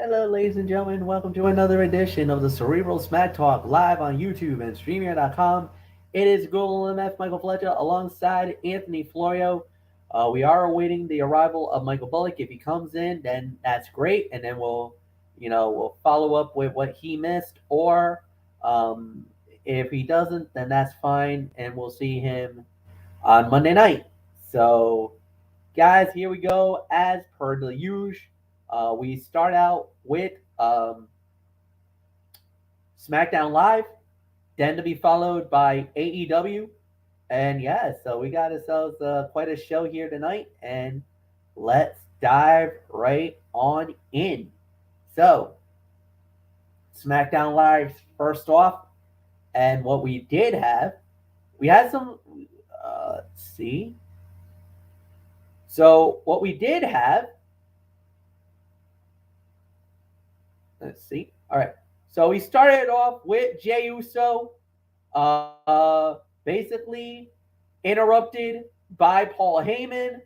Hello, ladies and gentlemen. Welcome to another edition of the Cerebral Smack Talk live on YouTube and StreamYard.com. It is Google MF Michael Fletcher alongside Anthony Florio. We are awaiting the arrival of Michael Bullock. If he comes in, then that's great, and then we'll follow up with what he missed. Or if he doesn't, then that's fine, and we'll see him on Monday night. So, guys, here we go. As per the usual, we start out with SmackDown Live, then to be followed by AEW. And yeah, so we got ourselves quite a show here tonight, and let's dive right on in. So, SmackDown Live first off, and what we did have, we had some. Let's see. So, what we did have, let's see. All right. So we started off with Jey Uso, basically interrupted by Paul Heyman,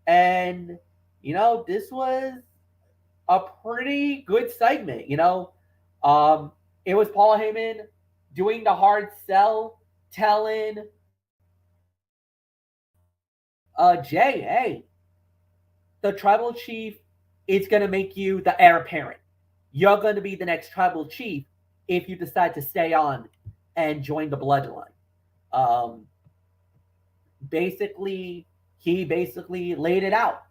and this was a pretty good segment. It was Paul Heyman doing the hard sell, telling Jey, "Hey, the tribal chief is going to make you the heir apparent. You're going to be the next tribal chief if you decide to stay on and join the bloodline." Um, he laid it out.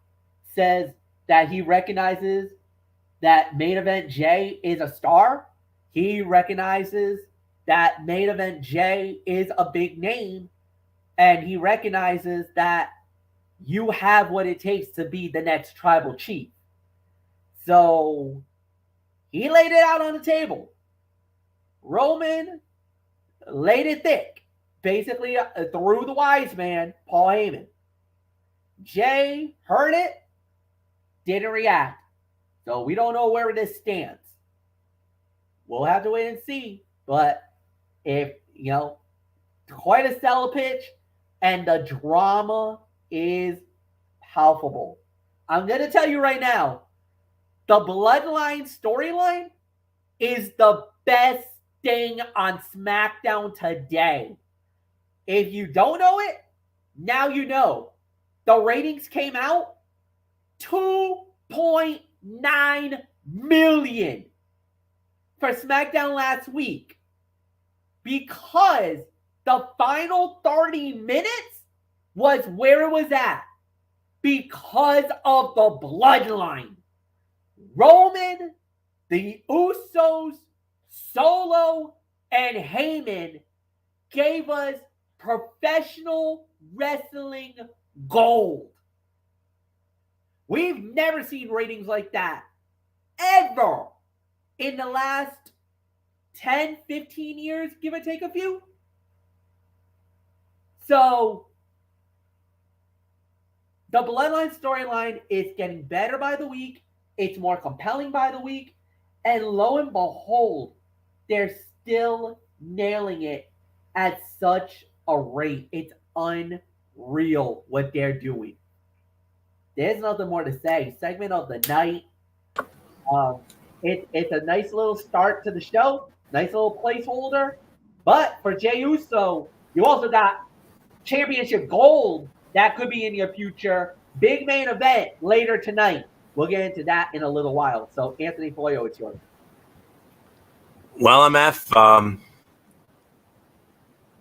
Says that he recognizes that main event Jey is a star. He recognizes that main event Jey is a big name, and he recognizes that you have what it takes to be the next tribal chief. So he laid it out on the table. Roman laid it thick, basically through the wise man, Paul Heyman. Jey heard it, didn't react. So we don't know where this stands. We'll have to wait and see. But if, quite a sell pitch, and the drama is palpable. I'm going to tell you right now, the Bloodline storyline is the best thing on SmackDown today. If you don't know it, now you know. The ratings came out 2.9 million for SmackDown last week because the final 30 minutes was where it was at because of the bloodline. Roman, the Usos, Solo, and Heyman gave us professional wrestling gold. We've never seen ratings like that ever in the last 10, 15 years, give or take a few. So, the Bloodline storyline is getting better by the week. It's more compelling by the week. And lo and behold, they're still nailing it at such a rate. It's unreal what they're doing. There's nothing more to say. Segment of the night. It's a nice little start to the show. Nice little placeholder. But for Jey Uso, you also got championship gold that could be in your future. Big main event later tonight. We'll get into that in a little while. So, Anthony Floyo, it's yours. Well, MF,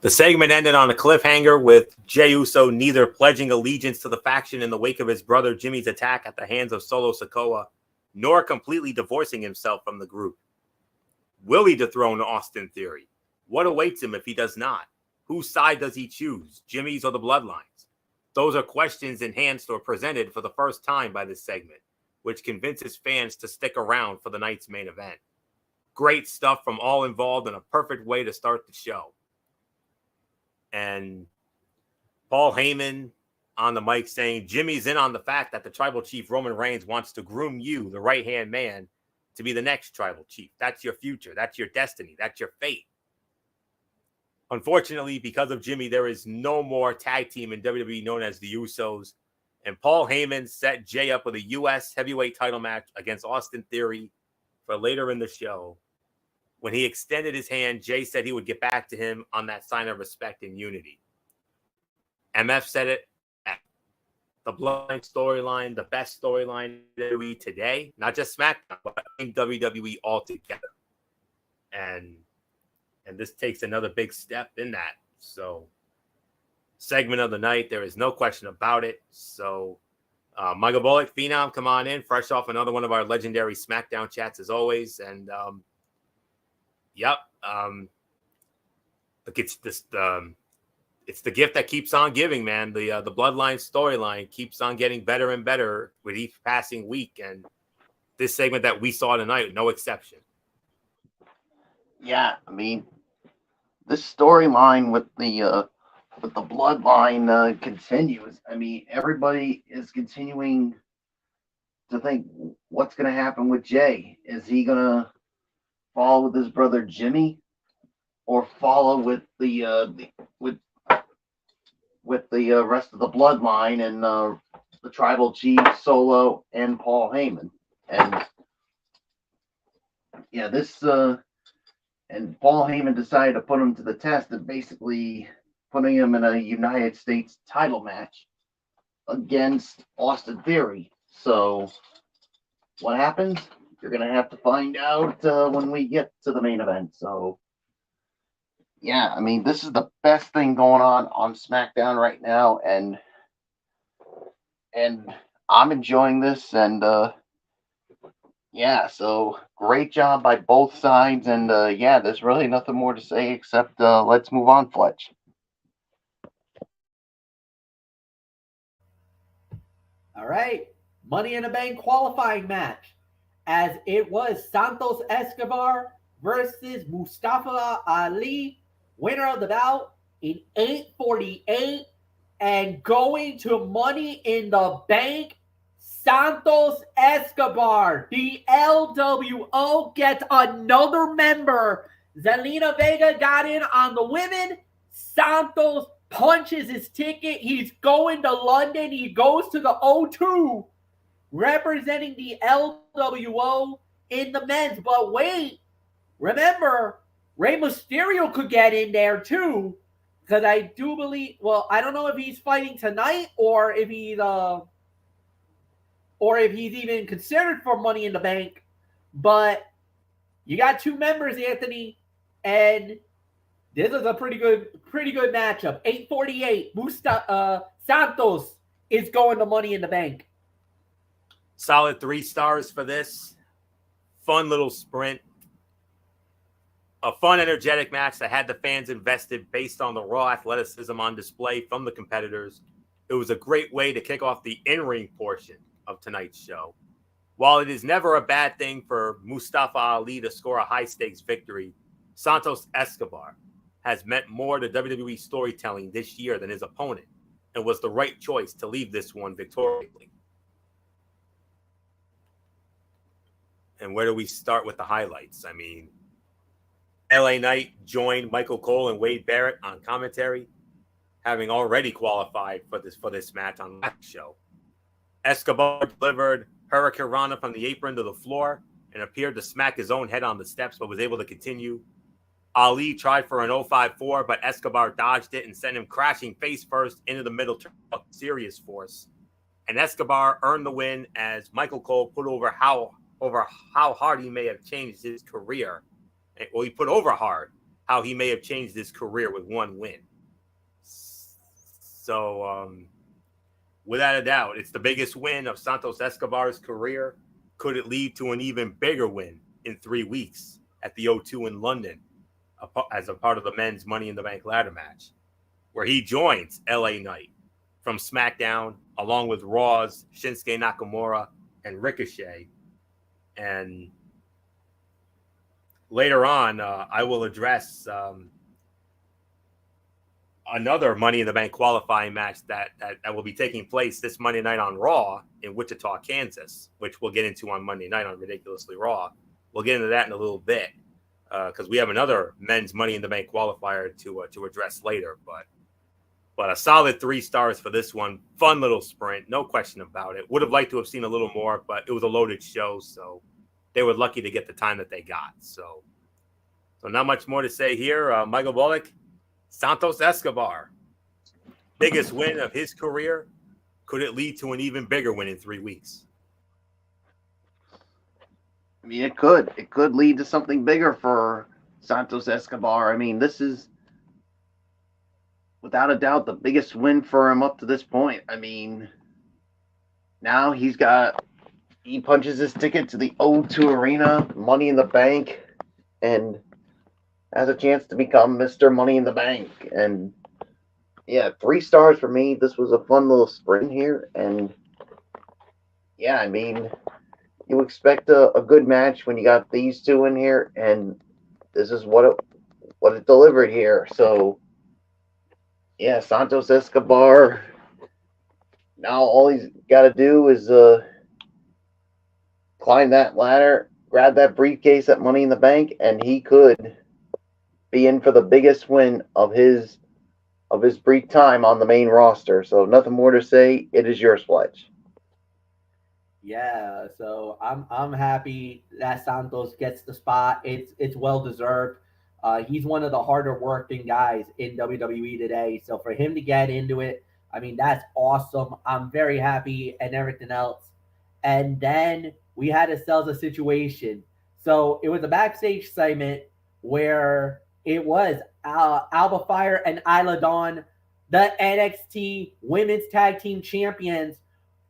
the segment ended on a cliffhanger with Jey Uso neither pledging allegiance to the faction in the wake of his brother Jimmy's attack at the hands of Solo Sikoa, nor completely divorcing himself from the group. Will he dethrone Austin Theory? What awaits him if he does not? Whose side does he choose, Jimmy's or the Bloodlines? Those are questions enhanced or presented for the first time by this segment, which convinces fans to stick around for the night's main event. Great stuff from all involved and a perfect way to start the show. And Paul Heyman on the mic saying, Jimmy's in on the fact that the tribal chief Roman Reigns wants to groom you, the right-hand man, to be the next tribal chief. That's your future. That's your destiny. That's your fate. Unfortunately, because of Jimmy, there is no more tag team in WWE known as the Usos. And Paul Heyman set Jey up with a U.S. heavyweight title match against Austin Theory for later in the show. When he extended his hand, Jay said he would get back to him on that sign of respect and unity. MF said it. The Bloodline storyline, the best storyline in WWE today, not just SmackDown, but in WWE altogether. And this takes another big step in that. So, segment of the night, there is no question about it. So, Michael Bullock, Phenom, come on in, fresh off another one of our legendary SmackDown chats as always. And yep, look, it's this. It's the gift that keeps on giving, man. The Bloodline storyline keeps on getting better and better with each passing week, and this segment that we saw tonight, no exception. Yeah, I mean, this storyline with the Bloodline continues. I mean, everybody is continuing to think, what's going to happen with Jay? Is he going to follow with his brother Jimmy, or follow with the rest of the Bloodline and the Tribal Chief, Solo, and Paul Heyman? And yeah, and Paul Heyman decided to put him to the test and basically putting him in a United States title match against Austin Theory. So what happens? You're going to have to find out when we get to the main event. So yeah, I mean, this is the best thing going on SmackDown right now, and I'm enjoying this, and yeah, so great job by both sides, and yeah, there's really nothing more to say except let's move on, Fletch. All right, Money in the Bank qualifying match, as it was Santos Escobar versus Mustafa Ali. Winner of the bout in 8:48, and going to Money in the Bank, Santos Escobar. The LWO gets another member. Zelina Vega got in on the women. Santos punches his ticket. He's going to London. He goes to the O2, representing the LWO in the men's. But wait, remember, Rey Mysterio could get in there too, because I do believe. Well, I don't know if he's fighting tonight or if he's even considered for Money in the Bank. But you got two members, Anthony, and this is a pretty good matchup. 8:48. Santos is going to Money in the Bank. Solid 3 stars for this. Fun little sprint. A fun, energetic match that had the fans invested based on the raw athleticism on display from the competitors. It was a great way to kick off the in-ring portion of tonight's show. While it is never a bad thing for Mustafa Ali to score a high-stakes victory, Santos Escobar has meant more to WWE storytelling this year than his opponent, and was the right choice to leave this one victoriously. And where do we start with the highlights? I mean, LA Knight joined Michael Cole and Wade Barrett on commentary, having already qualified for this match on last show. Escobar delivered Hurricane Rana from the apron to the floor and appeared to smack his own head on the steps, but was able to continue. Ali tried for an 054, but Escobar dodged it and sent him crashing face first into the middle turn with serious force. And Escobar earned the win as Michael Cole put over how hard he may have changed his career. Well, he put over hard how he may have changed his career with one win. So, without a doubt, it's the biggest win of Santos Escobar's career. Could it lead to an even bigger win in 3 weeks at the O2 in London as a part of the men's Money in the Bank ladder match, where he joins LA Knight from SmackDown along with Raw's Shinsuke Nakamura and Ricochet. And later on, I will address another Money in the Bank qualifying match that will be taking place this Monday night on Raw in Wichita, Kansas, which we'll get into on Monday night on Ridiculously Raw. We'll get into that in a little bit because we have another men's Money in the Bank qualifier to address later. But a solid 3 stars for this one. Fun little sprint, no question about it. Would have liked to have seen a little more, but it was a loaded show, so they were lucky to get the time that they got. So not much more to say here. Michael Bullock, Santos Escobar, biggest win of his career. Could it lead to an even bigger win in 3 weeks? I mean, it could. It could lead to something bigger for Santos Escobar. I mean, this is without a doubt the biggest win for him up to this point. I mean, now he punches his ticket to the O2 Arena, Money in the Bank, and has a chance to become Mr. Money in the Bank. And yeah, 3 stars for me. This was a fun little sprint here. And yeah, I mean, you expect a good match when you got these two in here, and this is what it delivered here. So yeah, Santos Escobar, now all he's got to do is climb that ladder, grab that briefcase at Money in the Bank, and he could be in for the biggest win of his brief time on the main roster. So nothing more to say. It is yours, Fletch. Yeah, so I'm happy that Santos gets the spot. It's well deserved. He's one of the harder working guys in WWE today. So for him to get into it, I mean, that's awesome. I'm very happy and everything else. And then we had to sell the situation. So it was a backstage segment where it was Alba Fire and Isla Dawn, the NXT Women's Tag Team Champions,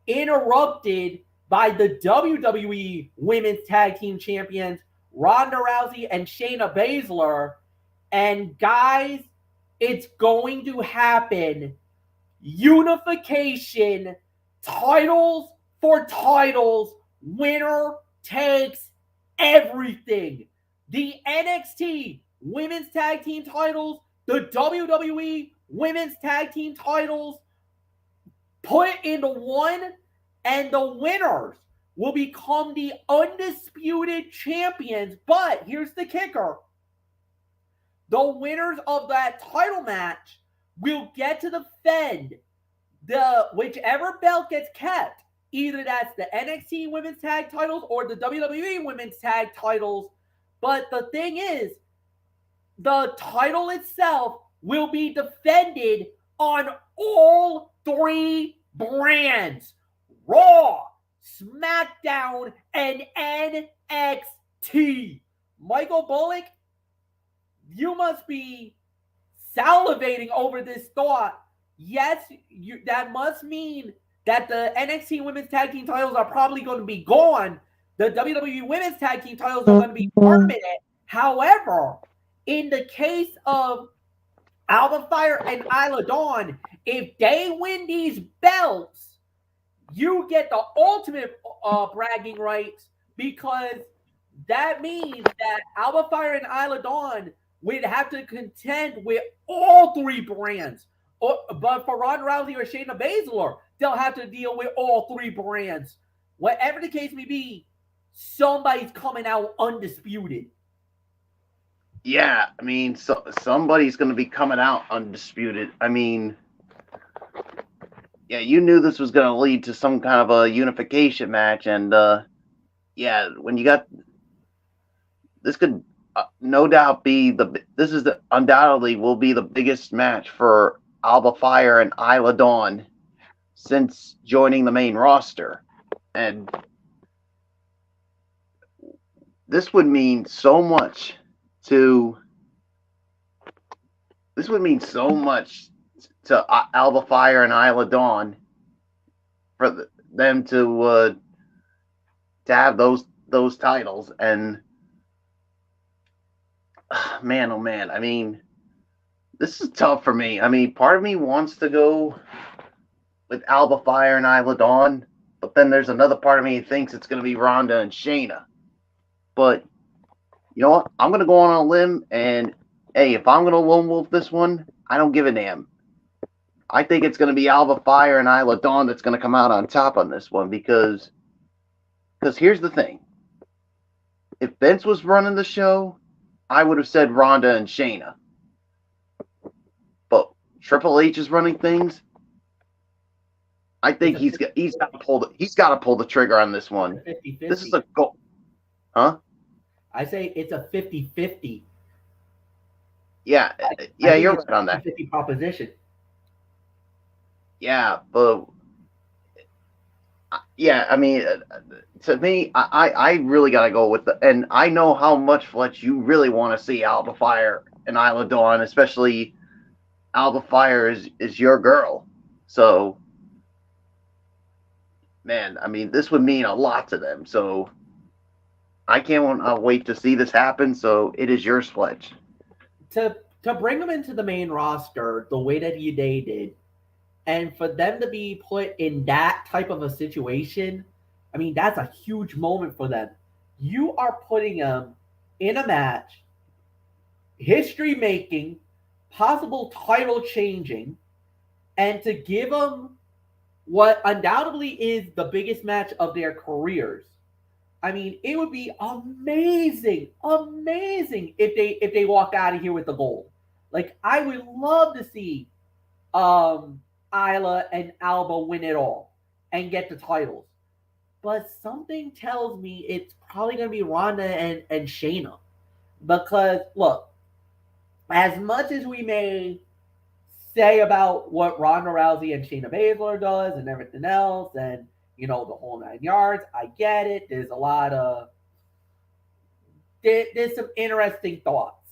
interrupted by the WWE Women's Tag Team Champions, Ronda Rousey and Shayna Baszler. And guys, it's going to happen. Unification, titles for titles, winner takes everything. The NXT Women's Tag Team titles, the WWE Women's Tag Team titles, put into one, and the winners will become the undisputed champions. But here's the kicker. The winners of that title match will get to defend whichever belt gets kept. Either that's the NXT Women's Tag titles or the WWE Women's Tag titles. But the thing is, the title itself will be defended on all 3 brands. Raw, SmackDown, and NXT. Michael Bullock, you must be salivating over this thought. Yes, that must mean that the NXT Women's Tag Team titles are probably going to be gone. The WWE Women's Tag Team titles are going to be permanent. However, in the case of Alba Fire and Isla Dawn, if they win these belts, you get the ultimate bragging rights, because that means that Alba Fire and Isla Dawn would have to contend with all 3 brands. But for Ronda Rousey or Shayna Baszler, they'll have to deal with all 3 brands. Whatever the case may be, somebody's coming out undisputed. Yeah, I mean, somebody's going to be coming out undisputed. I mean, yeah, you knew this was going to lead to some kind of a unification match, and yeah, when you got this, could no doubt be undoubtedly will be the biggest match for Alba Fire and Isla Dawn since joining the main roster, and this would mean so much to Alba Fire and Isla Dawn for them to have those titles. And man, oh man, I mean, this is tough for me. I mean, part of me wants to go with Alba Fire and Isla Dawn, but then there's another part of me that thinks it's going to be Ronda and Shayna. But you know what? I'm going to go on a limb, and hey, if I'm going to lone wolf this one, I don't give a damn. I think it's going to be Alba Fire and Isla Dawn that's going to come out on top on this one, because here's the thing. If Vince was running the show, I would have said Ronda and Shayna. But Triple H is running things. I think he's got to pull the trigger on this one. 50-50. This is a goal. Huh? I say it's a 50-50. Yeah, I yeah, think you're it's right on a that. 50 proposition. Yeah, but yeah, I mean, to me, I really gotta go with and I know how much Fletch you really want to see Alba Fire and Isla Dawn, especially Alba Fire is your girl. So, man, I mean, this would mean a lot to them. So, I can't wait to see this happen. So, it is yours, Fletch. To bring them into the main roster the way that they did, and for them to be put in that type of a situation, I mean, that's a huge moment for them. You are putting them in a match, history making, possible title changing, and to give them what undoubtedly is the biggest match of their careers. I mean, it would be amazing, amazing if they walk out of here with the gold. Like I would love to see Isla and Alba win it all and get the titles. But something tells me it's probably going to be Ronda and Shayna. Because, look, as much as we may say about what Ronda Rousey and Shayna Baszler does and everything else, and, you know, the whole 9 yards, I get it. There's a lot of, there's some interesting thoughts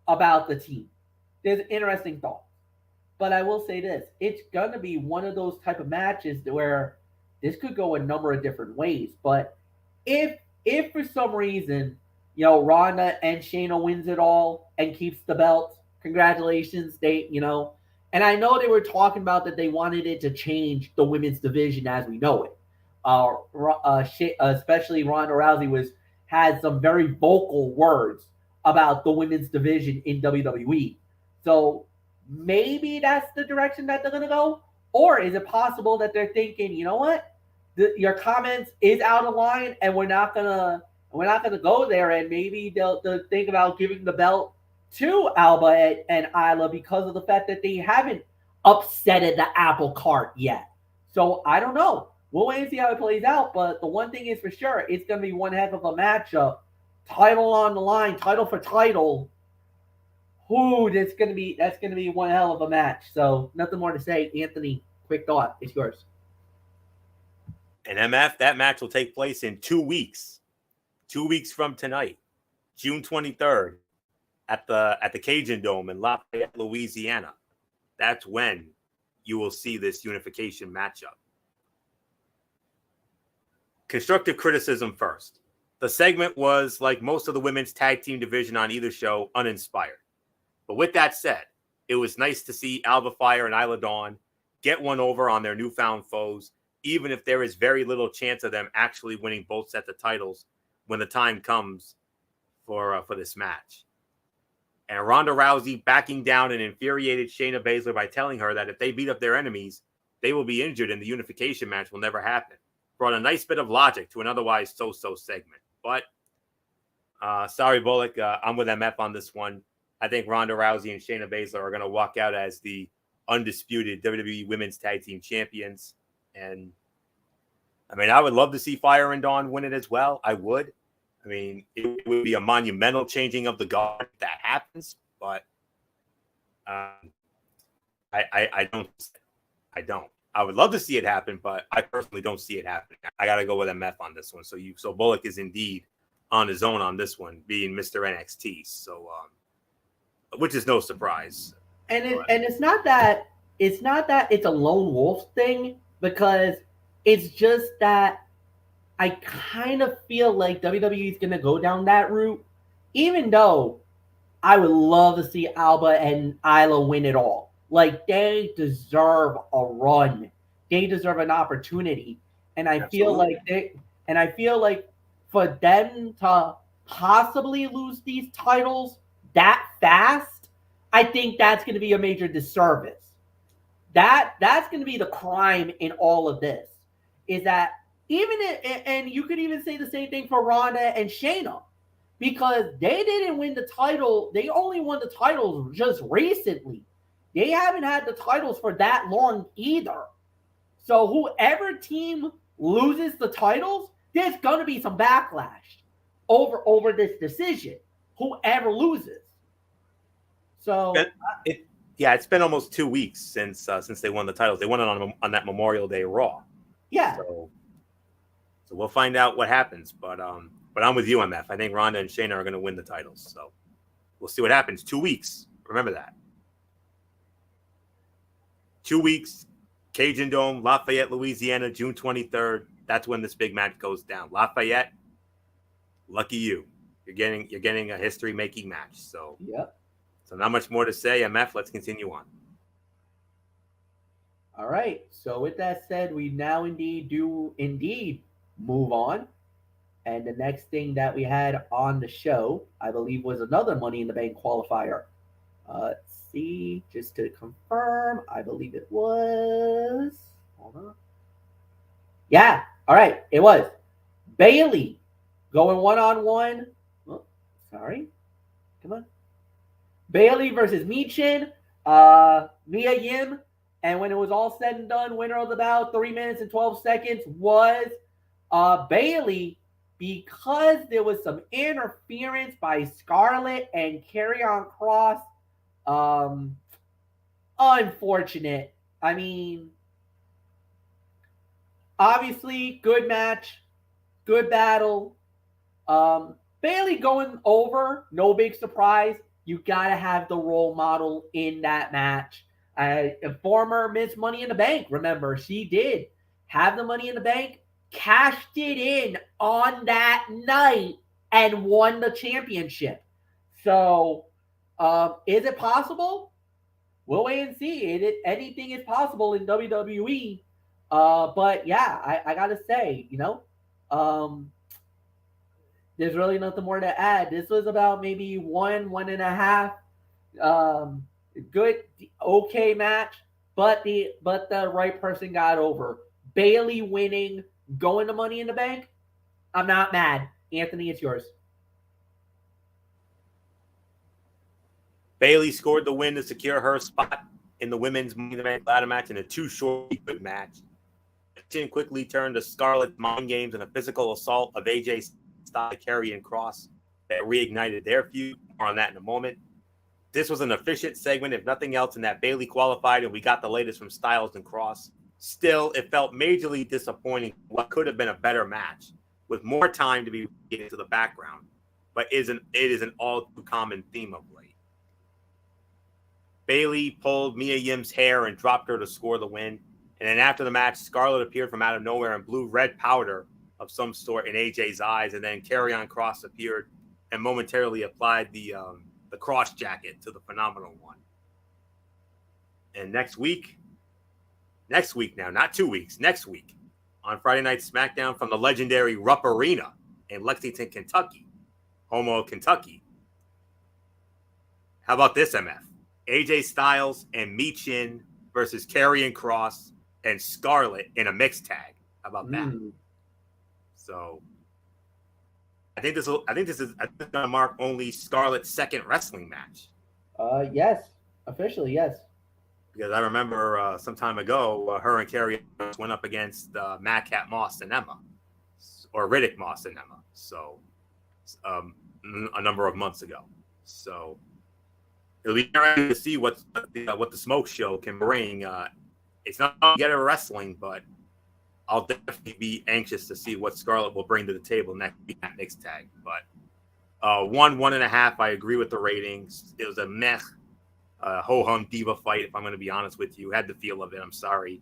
about the team. There's interesting thoughts. But I will say this: it's gonna be one of those type of matches where this could go a number of different ways. But if for some reason, you know, Ronda and Shayna wins it all and keeps the belt, congratulations, they, you know. And I know they were talking about that they wanted it to change the women's division as we know it. Especially Ronda Rousey had some very vocal words about the women's division in WWE. So maybe that's the direction that they're going to go? Or is it possible that they're thinking, you know what, your comments is out of line, and we're not gonna go there, and maybe they'll think about giving the belt to Alba and Isla because of the fact that they haven't upsetted the apple cart yet. So I don't know. We'll wait and see how it plays out. But the one thing is for sure, it's going to be one heck of a matchup. Title on the line, title for title. Ooh, that's gonna be one hell of a match. So nothing more to say. Anthony, quick thought. It's yours. And MF, that match will take place in 2 weeks. 2 weeks from tonight, June 23rd, at the Cajun Dome in Lafayette, Louisiana. That's when you will see this unification matchup. Constructive criticism first. The segment was, like most of the women's tag team division on either show, uninspired. But with that said, it was nice to see Alba Fire and Isla Dawn get one over on their newfound foes, even if there is very little chance of them actually winning both sets of titles when the time comes for this match. And Ronda Rousey backing down and infuriated Shayna Baszler by telling her that if they beat up their enemies, they will be injured and the unification match will never happen. Brought a nice bit of logic to an otherwise so-so segment. But sorry, Bullock, I'm with MF on this one. I think Ronda Rousey and Shayna Baszler are going to walk out as the undisputed WWE Women's Tag Team Champions. And, I mean, I would love to see Fire and Dawn win it as well. I would. I mean, it would be a monumental changing of the guard if that happens. But I don't. I would love to see it happen, but I personally don't see it happening. I got to go with MF on this one. So Bullock is indeed on his own on this one, being Mr. NXT. So, which is no surprise. And it's not that it's a lone wolf thing, because it's just that I kind of feel like WWE is going to go down that route, even though I would love to see Alba and Isla win it all. Like, they deserve a run. They deserve an opportunity. And I feel like for them to possibly lose these titles that fast, I think that's going to be a major disservice. That's going to be the crime in all of this, is that and you could even say the same thing for Ronda and Shayna, because they didn't win the title. They only won the titles just recently. They haven't had the titles for that long either. So whoever team loses the titles, there's going to be some backlash over this decision, whoever loses. So it's been almost 2 weeks since they won the titles. They won it on that Memorial Day Raw. Yeah. So we'll find out what happens. But I'm with you on that. I think Ronda and Shayna are going to win the titles. So we'll see what happens. 2 weeks. Remember that. 2 weeks. Cajun Dome, Lafayette, Louisiana, June 23rd. That's when this big match goes down. Lafayette, lucky you. You're getting a history-making match. So yep. So not much more to say. MF, let's continue on. All right. So with that said, we now indeed move on. And the next thing that we had on the show, I believe, was another Money in the Bank qualifier. Let's see, just to confirm, I believe it was. Hold on. Yeah. All right. It was Bailey going one-on-one. Oh, sorry. Come on. Bailey versus Michin, Mia Yim, and when it was all said and done, winner of the bout, 3 minutes and 12 seconds was Bailey, because there was some interference by Scarlett and Karrion Kross. Unfortunate. I mean, obviously, good match, good battle. Bailey going over, no big surprise. You got to have the role model in that match. A former Miss Money in the Bank, remember, she did have the Money in the Bank, cashed it in on that night, and won the championship. So, is it possible? We'll wait and see. Anything is possible in WWE. But yeah, I got to say, there's really nothing more to add. This was about maybe 1.5 good, okay match, but the right person got over. Bailey winning, going to Money in the Bank. I'm not mad. Anthony, it's yours. Bailey scored the win to secure her spot in the women's Money in the Bank ladder match in a too short good match. Chin quickly turned to Scarlett's mind games and a physical assault of AJ's style Karrion Kross that reignited their feud. More on that in a moment. This was an efficient segment, if nothing else, in that Bailey qualified and we got the latest from Styles and Kross. Still, it felt majorly disappointing. What could have been a better match with more time to be getting to the background, but it is an all too common theme of late. Bailey pulled Mia Yim's hair and dropped her to score the win. And then after the match, Scarlett appeared from out of nowhere and blew red powder of some sort in AJ's eyes. And then Karrion Kross appeared and momentarily applied the cross jacket to the phenomenal one. And next week now, not 2 weeks, next week, on Friday Night Smackdown from the legendary Rupp Arena in Lexington, Kentucky, home of Kentucky. How about this, MF? AJ Styles and Michin versus Karrion Kross and Scarlett in a mixed tag. How about that? So I think this is gonna mark only Scarlett's second wrestling match. Yes, officially, yes. Because I remember some time ago, her and Karrion went up against Madcap Moss and Emma, or Riddick Moss and Emma. So a number of months ago. So it'll be interesting to see what the smoke show can bring. It's not yet a wrestling, but I'll definitely be anxious to see what Scarlett will bring to the table next week at mixed tag. But 1.5, I agree with the ratings. It was a meh, ho-hum diva fight, if I'm going to be honest with you. Had the feel of it, I'm sorry.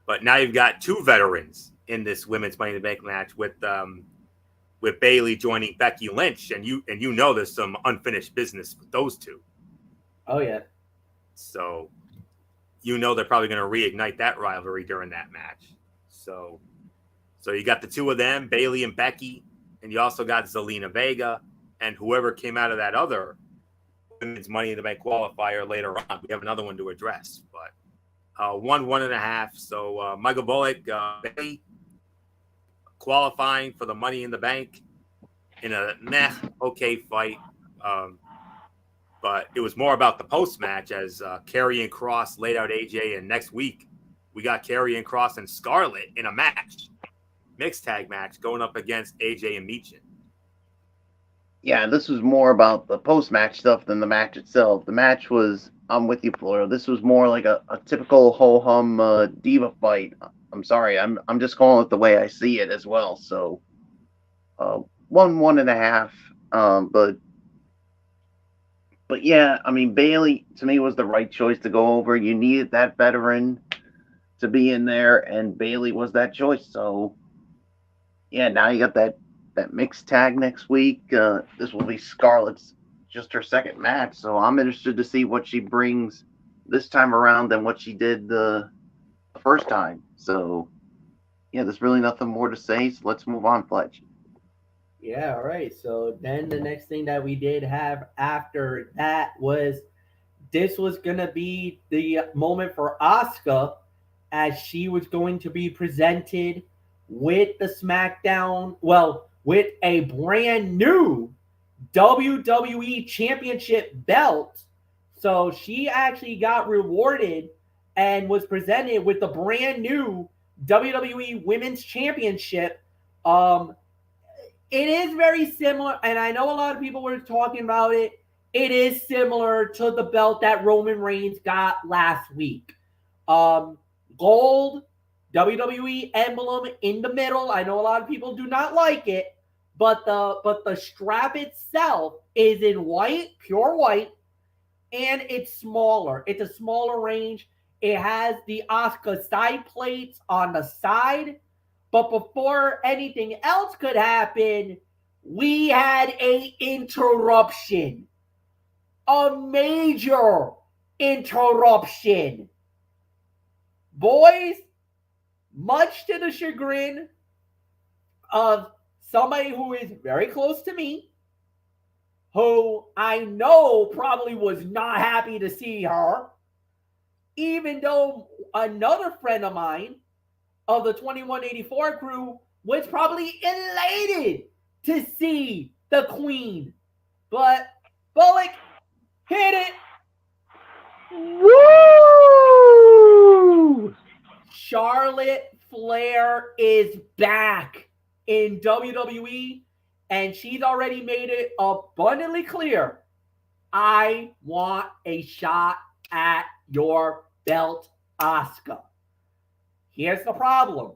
But now you've got two veterans in this women's Money in the Bank match with Bailey joining Becky Lynch. And you know there's some unfinished business with those two. Oh, yeah. So they're probably going to reignite that rivalry during that match. So you got the two of them, Bailey and Becky, and you also got Zelina Vega and whoever came out of that other women's Money in the Bank qualifier later on. We have another one to address, but 1.5. So Michael Bullock, Bailey qualifying for the Money in the Bank in a okay fight. But it was more about the post-match as Karrion Kross laid out AJ. And next week, we got Karrion Kross and Scarlett in a match. mixed tag match going up against AJ and Michin. Yeah, this was more about the post-match stuff than the match itself. The match was, I'm with you, Floro. This was more like a typical ho-hum diva fight. I'm sorry, I'm just calling it the way I see it as well. So, 1.5. But yeah, I mean, Bayley to me was the right choice to go over. You needed that veteran to be in there, and Bayley was that choice. So yeah, now you got that mixed tag next week. This will be Scarlett's just her second match, so I'm interested to see what she brings this time around than what she did the first time. So yeah, there's really nothing more to say. So let's move on, Fletch. Yeah, all right. So then the next thing that we did have after that was this was gonna be the moment for Asuka as she was going to be presented with the SmackDown, well, with a brand new WWE Championship belt. So she actually got rewarded and was presented with the brand new WWE Women's Championship. It is very similar, and I know a lot of people were talking about it. It is similar to the belt that Roman Reigns got last week. Gold WWE emblem in the middle. I know a lot of people do not like it, but the strap itself is in white, pure white, and it's smaller. It's a smaller range. It has the Asuka side plates on the side. But before anything else could happen, we had a interruption. A major interruption. Boys, much to the chagrin of somebody who is very close to me, who I know probably was not happy to see her, even though another friend of mine of the 2184 crew was probably elated to see the Queen. But Bullock hit it. Woo! Charlotte Flair is back in WWE, and she's already made it abundantly clear. I want a shot at your belt, Asuka. Here's the problem.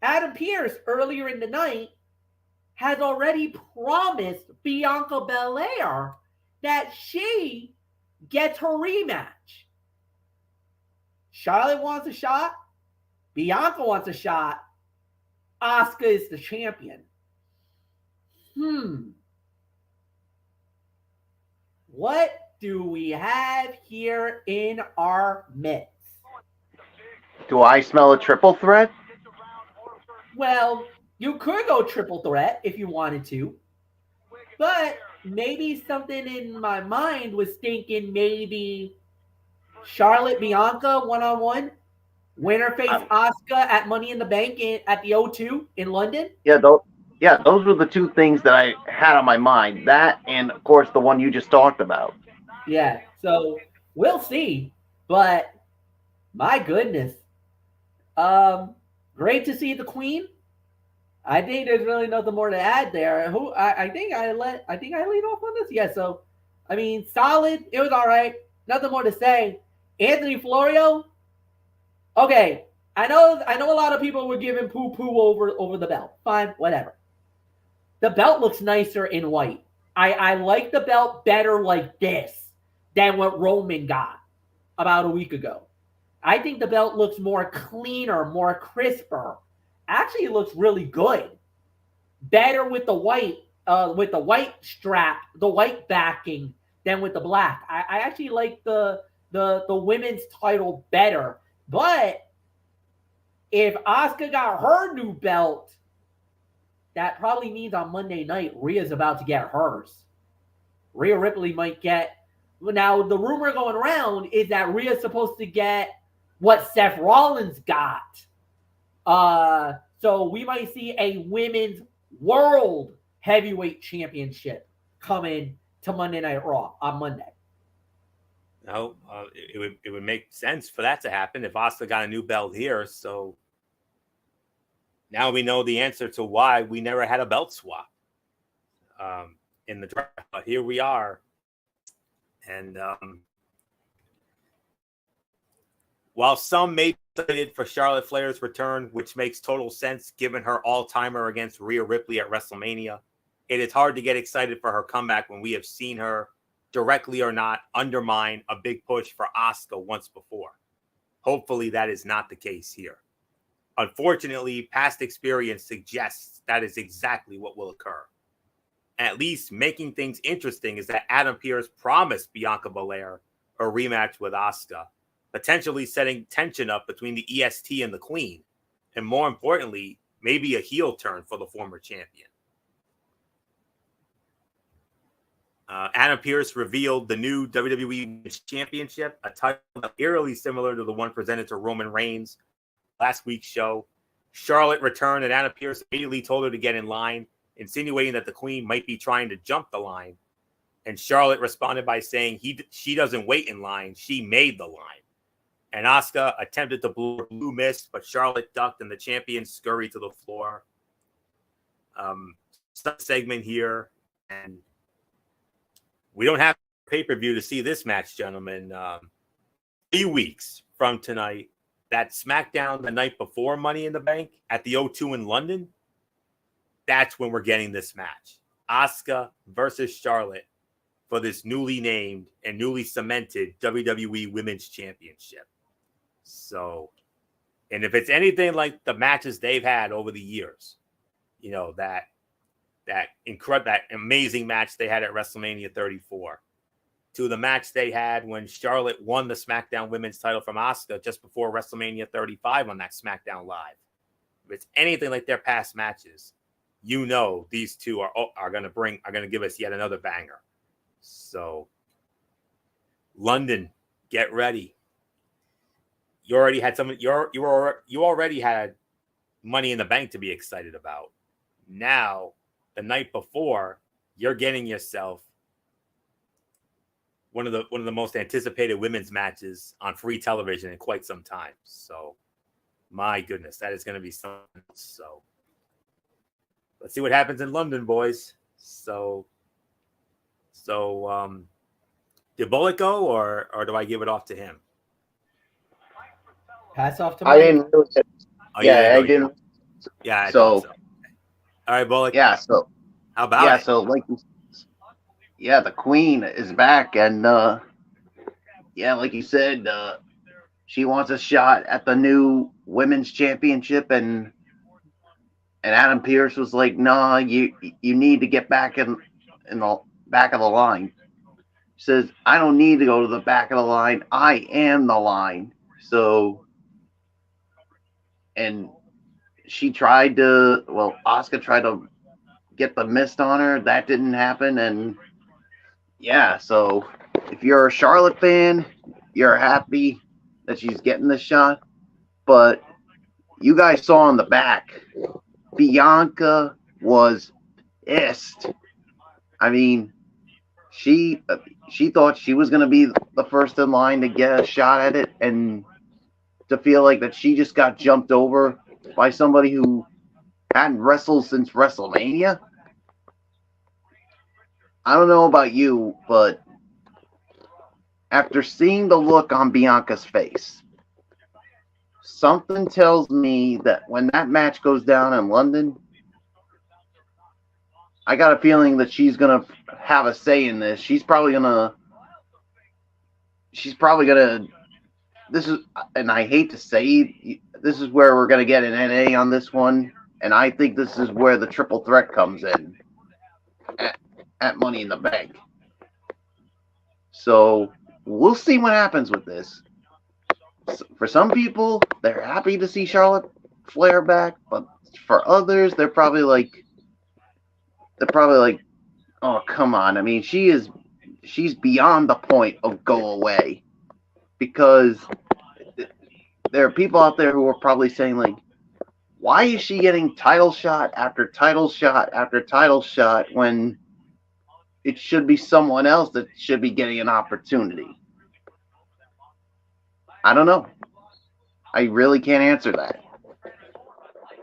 Adam Pearce, earlier in the night, has already promised Bianca Belair that she gets her rematch. Charlotte wants a shot. Bianca wants a shot. Asuka is the champion. What do we have here in our midst? Do I smell a triple threat? Well, you could go triple threat if you wanted to. But maybe something in my mind was thinking maybe Charlotte Bianca one-on-one. Winner face Asuka at Money in the Bank at the O2 in London. Yeah, those were the two things that I had on my mind. That and, of course, the one you just talked about. Yeah, so we'll see. But my goodness. Great to see the Queen. I think there's really nothing more to add there. I think I lead off on this. Yeah, so I mean, solid. It was all right. Nothing more to say. Anthony Florio. Okay, I know a lot of people were giving poo-poo over the belt. Fine, whatever. The belt looks nicer in white. I like the belt better like this than what Roman got about a week ago. I think the belt looks more cleaner, more crisper. Actually, it looks really good. Better with the white strap, the white backing than with the black. I actually like the women's title better. But if Asuka got her new belt, that probably means on Monday night, Rhea's about to get hers. Rhea Ripley might get. Now, the rumor going around is that Rhea's supposed to get what Seth Rollins got. So we might see a women's world heavyweight championship coming to Monday Night Raw on Monday. No, it would make sense for that to happen if Asuka got a new belt here. So Now we know the answer to why we never had a belt swap in the draft. But here we are. And while some may be excited for Charlotte Flair's return, which makes total sense given her all-timer against Rhea Ripley at WrestleMania, it is hard to get excited for her comeback when we have seen her, directly or not, undermine a big push for Asuka once before. Hopefully that is not the case here. Unfortunately, past experience suggests that is exactly what will occur. At least making things interesting is that Adam Pearce promised Bianca Belair a rematch with Asuka, potentially setting tension up between the EST and the Queen, and more importantly, maybe a heel turn for the former champion. Adam Pearce revealed the new WWE Championship, a title eerily similar to the one presented to Roman Reigns last week's show. Charlotte returned, and Adam Pearce immediately told her to get in line, insinuating that the Queen might be trying to jump the line. And Charlotte responded by saying she doesn't wait in line, she made the line. And Asuka attempted to blow a blue mist, but Charlotte ducked, and the champion scurried to the floor. Segment here, and we don't have pay-per-view to see this match, gentlemen. 3 weeks from tonight, that SmackDown the night before Money in the Bank at the O2 in London, that's when we're getting this match. Asuka versus Charlotte for this newly named and newly cemented WWE Women's Championship. So, and if it's anything like the matches they've had over the years, you know, that amazing match they had at WrestleMania 34, to the match they had when Charlotte won the SmackDown Women's title from Asuka just before WrestleMania 35 on that SmackDown Live. If it's anything like their past matches, you know these two are going to give us yet another banger. So, London, get ready. You already had you already had Money in the Bank to be excited about. Now, the night before, you're getting yourself one of the most anticipated women's matches on free television in quite some time. So, my goodness, that is going to be something. So, let's see what happens in London, boys. So, did Bullet go, or do I give it off to him? Pass off to I Mike. didn't really. Oh, Yeah, I didn't. Yeah, I So, thought so. All right, Bullet. Yeah, so How about it? So the Queen is back, and like you said, she wants a shot at the new Women's Championship, and Adam Pearce was like, "Nah, you need to get back in the back of the line." He says, "I don't need to go to the back of the line. I am the line." So, and Asuka tried to get the mist on her. That didn't happen, and so if you're a Charlotte fan, you're happy that she's getting the shot. But you guys saw in the back, Bianca was pissed. I mean, she thought she was going to be the first in line to get a shot at it, and to feel like that she just got jumped over by somebody who hadn't wrestled since WrestleMania. I don't know about you, but after seeing the look on Bianca's face, something tells me that when that match goes down in London, I got a feeling that she's going to have a say in this. She's probably going to, this is, and I hate to say, this is where we're going to get an NA on this one. And I think this is where the triple threat comes in at Money in the Bank. So we'll see what happens with this. For some people, they're happy to see Charlotte Flair back, but for others, they're probably like, oh, come on. I mean, she's beyond the point of go away, because there are people out there who are probably saying, like, why is she getting title shot after title shot after title shot when it should be someone else that should be getting an opportunity? I don't know. I really can't answer that.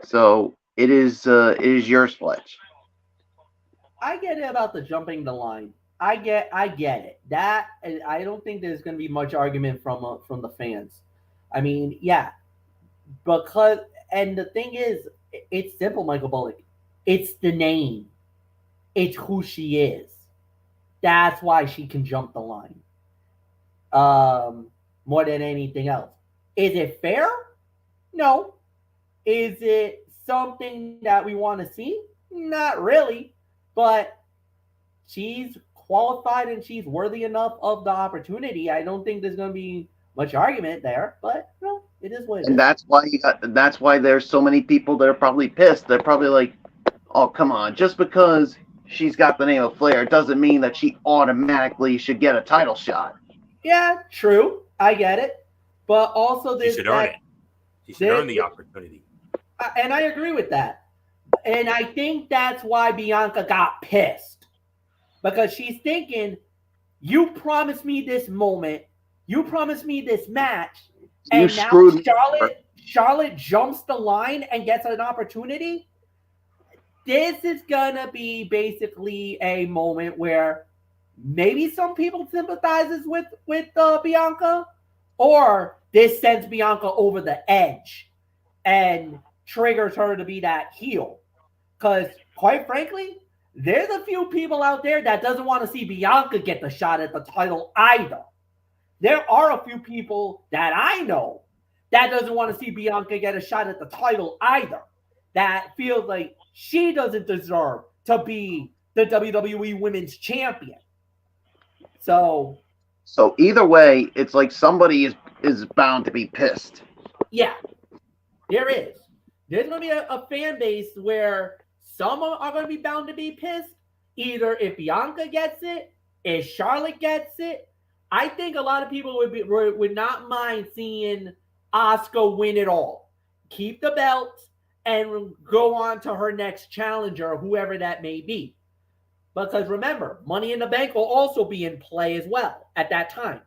So it is yours, Fletch. I get it about the jumping the line. I get it. That I don't think there's going to be much argument from the fans. I mean, yeah, because and the thing is, it's simple, Michael Bullock. It's the name. It's who she is. That's why she can jump the line. More than anything else. Is it fair? No. Is it something that we want to see? Not really. But she's qualified and she's worthy enough of the opportunity. I don't think there's going to be much argument there, but no, it is what it And is. that's why there's so many people that are probably pissed. They're probably like, "Oh, come on! Just because she's got the name of Flair doesn't mean that she automatically should get a title shot." Yeah, true. I get it. But also She there's should earn it. She should earn the opportunity. And I agree with that. And I think that's why Bianca got pissed. Because she's thinking, you promised me this moment, you promised me this match, and You now screwed Charlotte jumps the line and gets an opportunity. This is gonna be basically a moment where maybe some people sympathizes with Bianca, or this sends Bianca over the edge and triggers her to be that heel. Because quite frankly, there's a few people out there that doesn't want to see Bianca get the shot at the title either. There are a few people that I know that doesn't want to see Bianca get a shot at the title either. That feels like she doesn't deserve to be the WWE Women's Champion. So either way, it's like somebody is bound to be pissed. yeah, there is. There's going to be a fan base where some are going to be bound to be pissed. Either if Bianca gets it, if Charlotte gets it. I think a lot of people would not mind seeing Asuka win it all. Keep the belt and go on to her next challenger, whoever that may be. Because remember, Money in the Bank will also be in play as well at that time.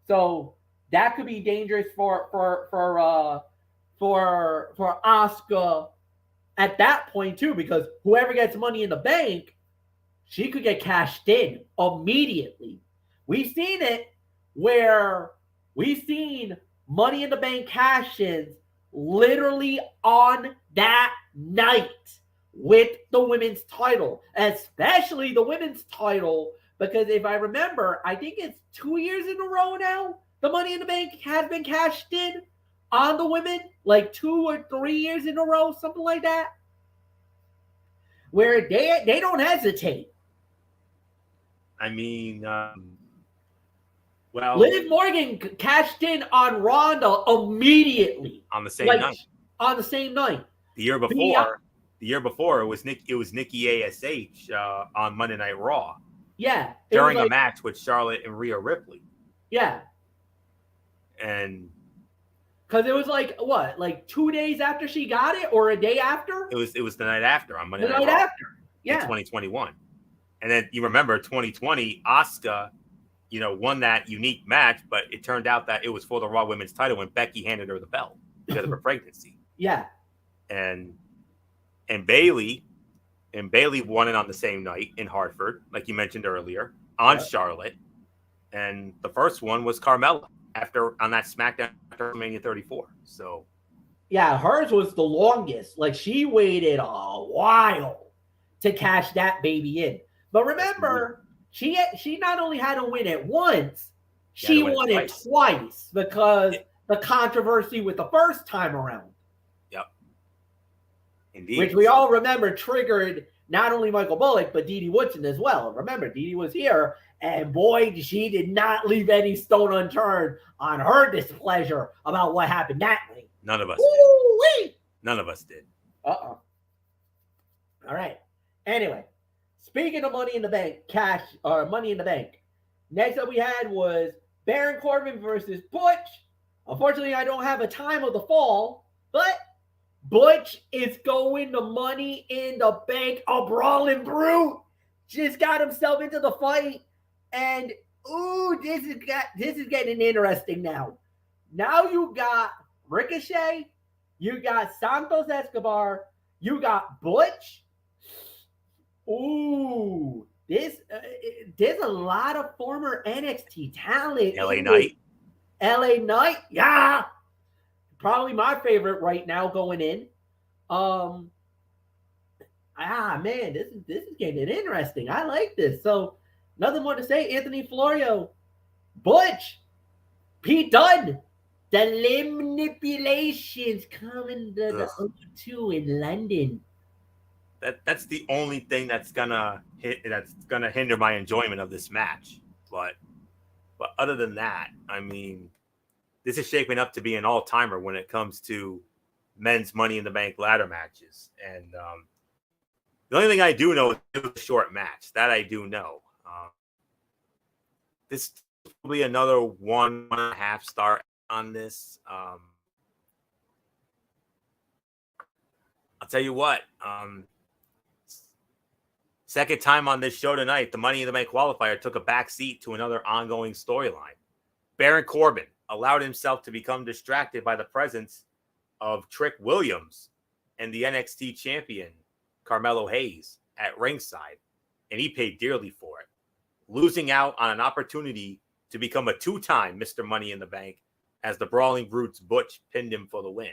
So that could be dangerous for Asuka at that point too, because whoever gets Money in the Bank, she could get cashed in immediately. We've seen it where we've seen Money in the Bank cash-ins literally on that night with the women's title, especially the women's title, because if I remember, I think it's 2 years in a row now, the Money in the Bank has been cashed in on the women, like 2 or 3 years in a row, something like that, where they don't hesitate. I mean, well, Liv Morgan cashed in on Ronda immediately on the same night. On the same night. The year before, it was Nikki ASH on Monday Night Raw. Yeah, during a match with Charlotte and Rhea Ripley. Yeah, and because it was like 2 days after she got it, or a day after. It was the night after on Monday Night Raw. After, yeah, in 2021. And then you remember 2020, Asuka, won that unique match, but it turned out that it was for the Raw Women's title when Becky handed her the belt because of her pregnancy. Yeah. And Bayley won it on the same night in Hartford, like you mentioned earlier, on Charlotte. And the first one was Carmella on that SmackDown after WrestleMania 34. So yeah, hers was the longest. Like she waited a while to cash that baby in. But remember, she not only had to win it once, she won it twice because the controversy with the first time around. Yep. Indeed. Which we all remember triggered not only Michael Bullock, but Dee Dee Woodson as well. Remember, Dee Dee was here, and boy, she did not leave any stone unturned on her displeasure about what happened that night. None of us did. None of us did. All right. Anyway, speaking of Money in the Bank, Money in the Bank, next up we had was Baron Corbin versus Butch. Unfortunately, I don't have a time of the fall, but Butch is going to Money in the Bank. A brawling brute just got himself into the fight, and this is getting interesting now. Now you got Ricochet You got Santos Escobar. You got Butch. Ooh, there's a lot of former NXT talent. LA Knight. LA Knight, yeah, probably my favorite right now going in. Man, this is getting interesting. I like this. So nothing more to say. Anthony Florio, Butch, Pete Dunne, the limb manipulations coming to the O2 in London. That's the only thing that's gonna hinder my enjoyment of this match. But other than that, I mean, this is shaping up to be an all-timer when it comes to men's Money in the Bank ladder matches. And the only thing I do know is it was a short match. That I do know. This will be another 1.5 star on this. I'll tell you what. Second time on this show tonight, the Money in the Bank qualifier took a back seat to another ongoing storyline. Baron Corbin allowed himself to become distracted by the presence of Trick Williams and the NXT champion, Carmelo Hayes, at ringside, and he paid dearly for it, losing out on an opportunity to become a two-time Mr. Money in the Bank as the Brawling Brutes Butch pinned him for the win.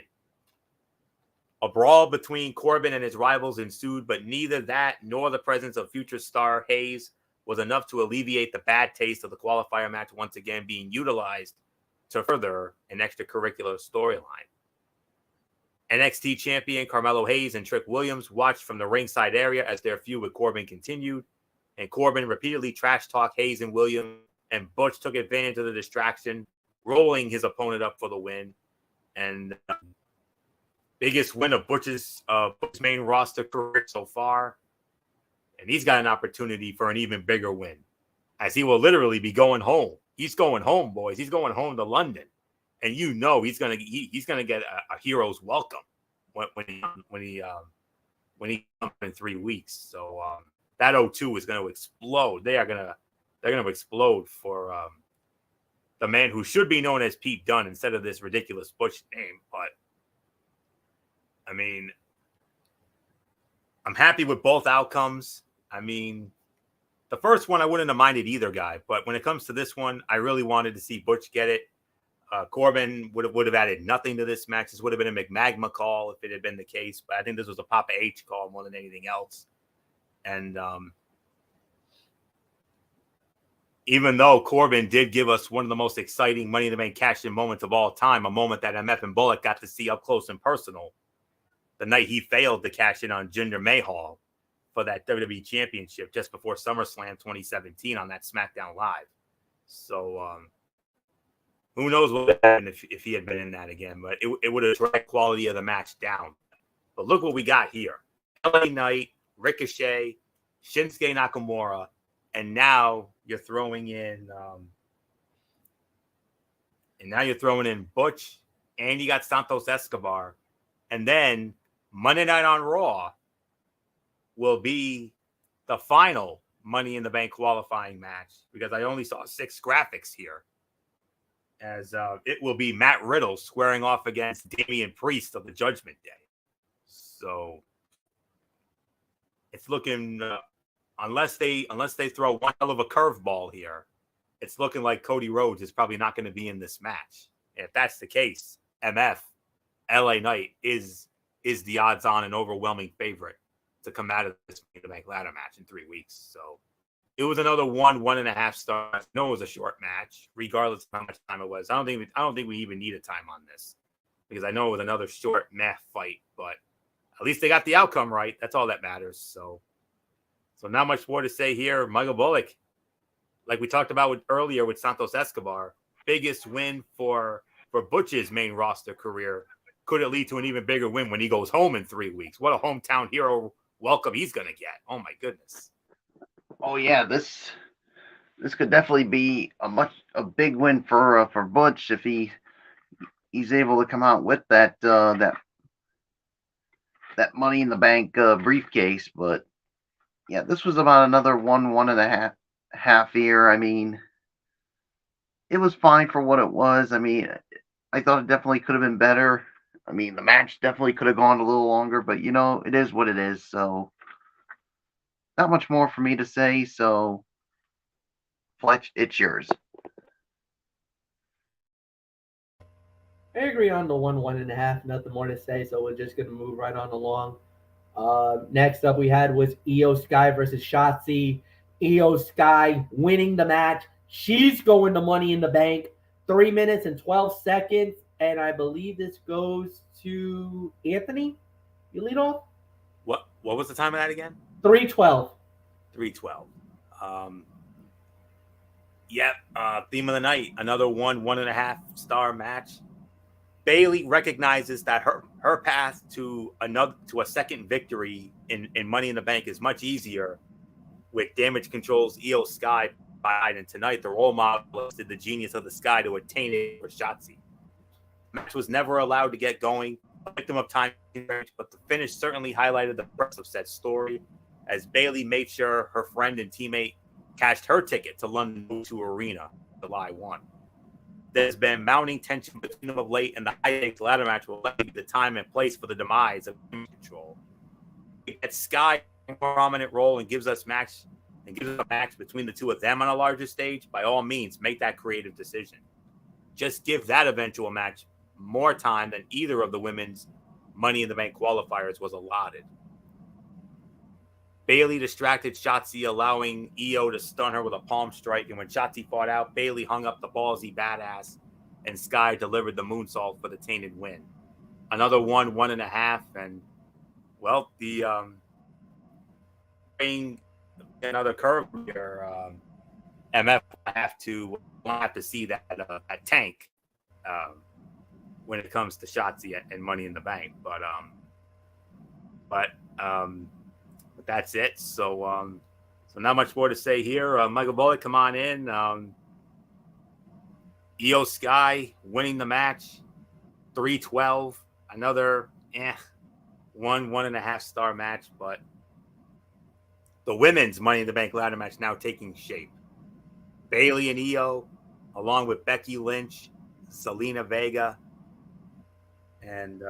A brawl between Corbin and his rivals ensued, but neither that nor the presence of future star Hayes was enough to alleviate the bad taste of the qualifier match once again being utilized to further an extracurricular storyline. NXT champion Carmelo Hayes and Trick Williams watched from the ringside area as their feud with Corbin continued, and Corbin repeatedly trash-talked Hayes and Williams, and Butch took advantage of the distraction, rolling his opponent up for the win. And biggest win of Butch's main roster career so far. And he's got an opportunity for an even bigger win, as he will literally be going home. He's going home, boys. He's going home to London, and you know he's gonna get a hero's welcome when he comes in 3 weeks. So that O2 is going to explode. They're going to explode for the man who should be known as Pete Dunne instead of this ridiculous Butch name. But I mean, I'm happy with both outcomes. I mean, the first one I wouldn't have minded either guy, but when it comes to this one, I really wanted to see Butch get it. Corbin would have added nothing to this match. This would have been a McMagma call if it had been the case, but I think this was a Papa H call more than anything else. And even though Corbin did give us one of the most exciting Money in the Bank cash-in moments of all time, a moment that MF and Bullock got to see up close and personal, the night he failed to cash in on Jinder Mahal for that WWE Championship just before SummerSlam 2017 on that SmackDown Live. So who knows what would happen if he had been in that again, but it would have dragged quality of the match down. But look what we got here. LA Knight, Ricochet, Shinsuke Nakamura, and now you're throwing in Butch, and you got Santos Escobar, and then Monday Night on Raw will be the final Money in the Bank qualifying match, because I only saw 6 graphics here, as it will be Matt Riddle squaring off against Damian Priest of the Judgment Day. So it's looking, unless they throw one hell of a curveball here, it's looking like Cody Rhodes is probably not going to be in this match. And if that's the case, MF, LA Knight is the odds-on and overwhelming favorite to come out of this Money in the Bank ladder match in 3 weeks. So it was another 1.5 stars. I know it was a short match, regardless of how much time it was. I don't think we even needed time on this, because I know it was another short meh fight, but at least they got the outcome right. That's all that matters. So not much more to say here. Michael Bullock, like we talked about earlier with Santos Escobar, biggest win for Butch's main roster career. Could it lead to an even bigger win when he goes home in 3 weeks? What a hometown hero welcome he's going to get. Oh, my goodness. Oh, yeah, this could definitely be a big win for Butch if he's able to come out with that Money in the Bank briefcase. But yeah, this was about another 1.5 year. I mean, it was fine for what it was. I mean, I thought it definitely could have been better. I mean, the match definitely could have gone a little longer, but it is what it is. So, not much more for me to say. So, Fletch, it's yours. I agree on the 1.5. Nothing more to say, so we're just gonna move right on along. Next up, we had was Io Sky versus Shotzi. Io Sky winning the match. She's going to Money in the Bank. 3 minutes and 12 seconds, and I believe this goes to Anthony. You lead off. What was the time of that again? 3:12. 3:12. Theme of the night, another 1.5 star match. Bayley recognizes that her path to a second victory in Money in the Bank is much easier with Damage Control's Io Sky and tonight the role model listed the genius of the Sky to attain it for Shotzi. The match was never allowed to get going, a victim of time, but the finish certainly highlighted the breadth of said story as Bayley made sure her friend and teammate cashed her ticket to London O2 Arena July 1. There's been mounting tension between them of late, and the high-stakes ladder match will likely be the time and place for the demise of Damage Control. We get Sky a prominent role and gives us a match between the two of them on a larger stage. By all means, make that creative decision. Just give that eventual match more time than either of the women's Money in the Bank qualifiers was allotted. Bayley distracted Shotzi, allowing Io to stun her with a palm strike. And when Shotzi fought out, Bayley hung up the ballsy badass, and Sky delivered the moonsault for the tainted win. Another 1.5, and well, the another curve here. MF will have to see that tank when it comes to Shotzi and Money in the Bank, but that's it. So not much more to say here. Michael Bullock, come on in. Io Sky winning the match, 3:12. Another 1.5 star match, but the women's Money in the Bank ladder match now taking shape. Bayley and Io, along with Becky Lynch, Selena Vega, and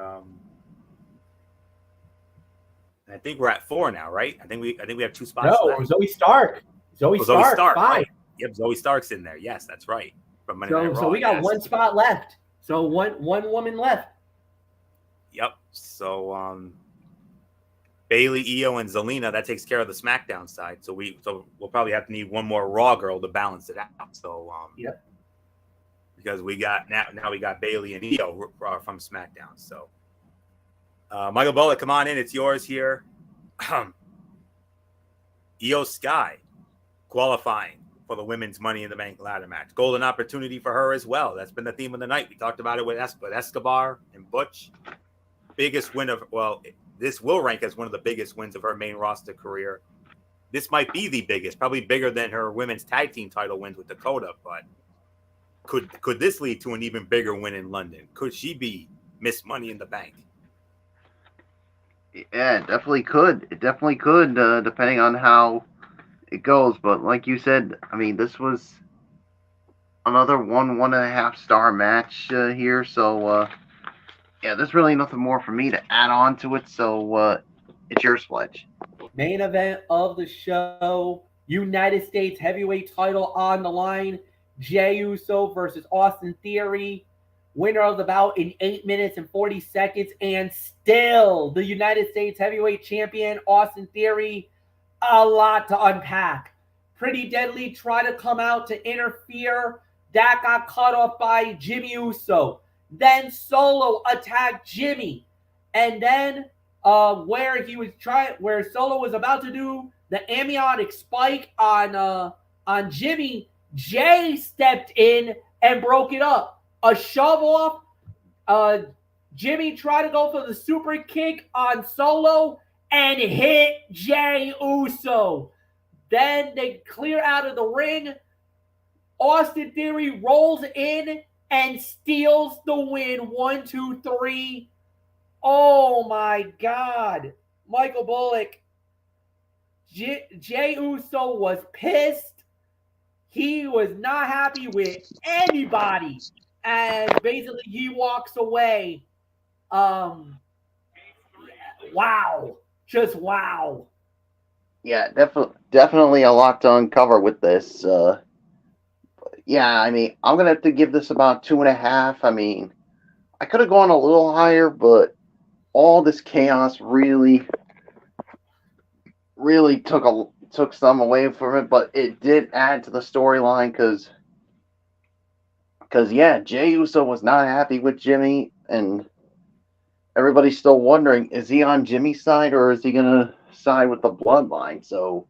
I think we're at 4 now, right? I think we have 2 spots left. Zoe Stark. Zoe Stark, 5. Right. Yep, Zoe Stark's in there. Yes, that's right. From Monday Night Raw, so we got 1 spot left. So one woman left. Yep. So Bayley, Io, and Zelina, that takes care of the SmackDown side. So we'll probably have to need one more Raw girl to balance it out. So yep. Because we got now we got Bayley and Io from SmackDown. So Michael Bullock, come on in. It's yours here. Io Sky qualifying for the women's Money in the Bank ladder match. Golden opportunity for her as well. That's been the theme of the night. We talked about it with Escobar and Butch. Biggest win this will rank as one of the biggest wins of her main roster career. This might be the biggest, probably bigger than her women's tag team title wins with Dakota, but could this lead to an even bigger win in London? Could she be Miss Money in the Bank? Yeah, it definitely could. It definitely could, depending on how it goes. But like you said, I mean, this was another 1.5 star match here. So, yeah, there's really nothing more for me to add on to it. So, it's yours, Fletch. Main event of the show, United States heavyweight title on the line. Jey Uso versus Austin Theory. Winner of the bout in 8 minutes and 40 seconds, and still the United States heavyweight champion, Austin Theory. A lot to unpack. Pretty Deadly tried to come out to interfere. That got cut off by Jimmy Uso. Then Solo attacked Jimmy. And then where Solo was about to do the amniotic spike on Jimmy, Jey stepped in and broke it up. A shove off. Jimmy tried to go for the super kick on Solo and hit Jey Uso. Then they clear out of the ring. Austin Theory rolls in and steals the win. 1, 2, 3. Oh my God. Michael Bullock. Jey Uso was pissed. He was not happy with anybody. And basically he walks away. Wow. Just wow. Yeah, definitely a lot to uncover with this. Yeah, I mean, I'm gonna have to give this about 2.5. I mean, I could have gone a little higher, but all this chaos really took some away from it. But it did add to the storyline because yeah, Jey Uso was not happy with Jimmy, and everybody's still wondering, is he on Jimmy's side or is he gonna side with the Bloodline? So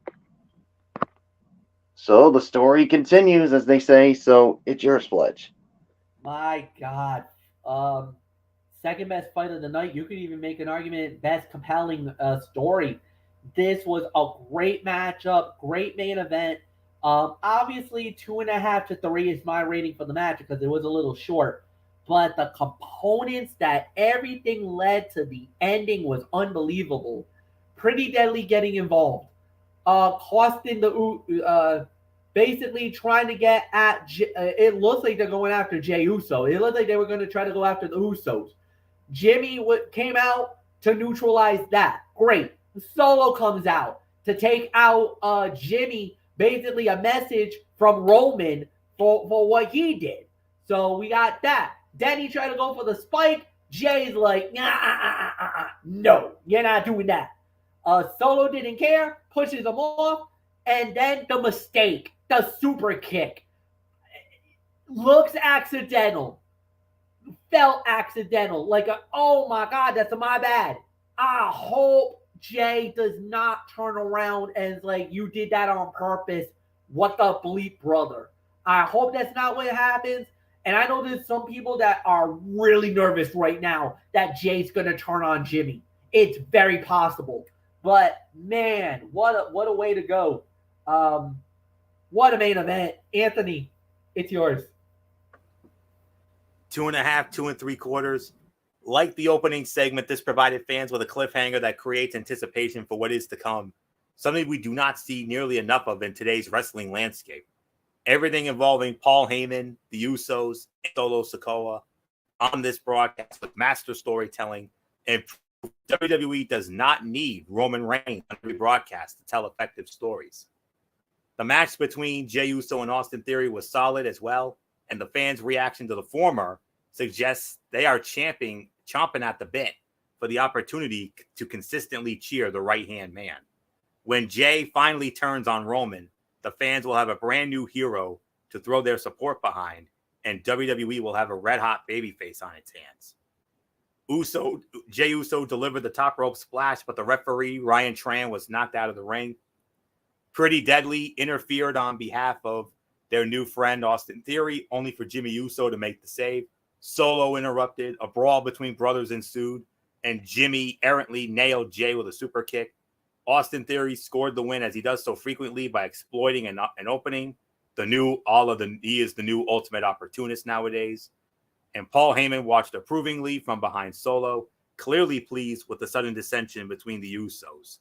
the story continues, as they say. So it's your Pledge. My God. Um, Second best fight of the night. You could even make an argument best compelling story. This was a great matchup, great main event. Obviously, 2.5 to 3 is my rating for the match because it was a little short. But the components that everything led to the ending was unbelievable. Pretty Deadly getting involved. Costing the basically trying to get at. It looks like they're going after Jey Uso. It looked like they were going to try to go after the Usos. Jimmy came out to neutralize that. Great. Solo comes out to take out Jimmy. Basically, a message from Roman for what he did. So we got that. Then he tried to go for the spike. Jay's like, no, you're not doing that. Solo didn't care, pushes him off, and then the mistake, the super kick, looks accidental, felt accidental, like oh my God, that's my bad. I hope Jay does not turn around and is like, you did that on purpose. What the bleep, brother? I hope that's not what happens. And I know there's some people that are really nervous right now that Jay's gonna turn on Jimmy. It's very possible. But man, what a way to go. What a main event. Anthony, it's yours. 2.5, 2 3/4. Like the opening segment, this provided fans with a cliffhanger that creates anticipation for what is to come, something we do not see nearly enough of in today's wrestling landscape. Everything involving Paul Heyman, the Usos, and Solo Sikoa on this broadcast with master storytelling, and WWE does not need Roman Reigns on every broadcast to tell effective stories. The match between Jey Uso and Austin Theory was solid as well, and the fans' reaction to the former suggests they are chomping at the bit for the opportunity to consistently cheer the right-hand man. When Jey finally turns on Roman, the fans will have a brand new hero to throw their support behind, and WWE will have a red-hot babyface on its hands. Jey Uso delivered the top rope splash, but the referee, Ryan Tran, was knocked out of the ring. Pretty Deadly interfered on behalf of their new friend, Austin Theory, only for Jimmy Uso to make the save. Solo interrupted. A brawl between brothers ensued, and Jimmy errantly nailed Jey with a super kick. Austin Theory scored the win, as he does so frequently, by exploiting an opening. He is the new ultimate opportunist nowadays. And Paul Heyman watched approvingly from behind Solo, clearly pleased with the sudden dissension between the Usos.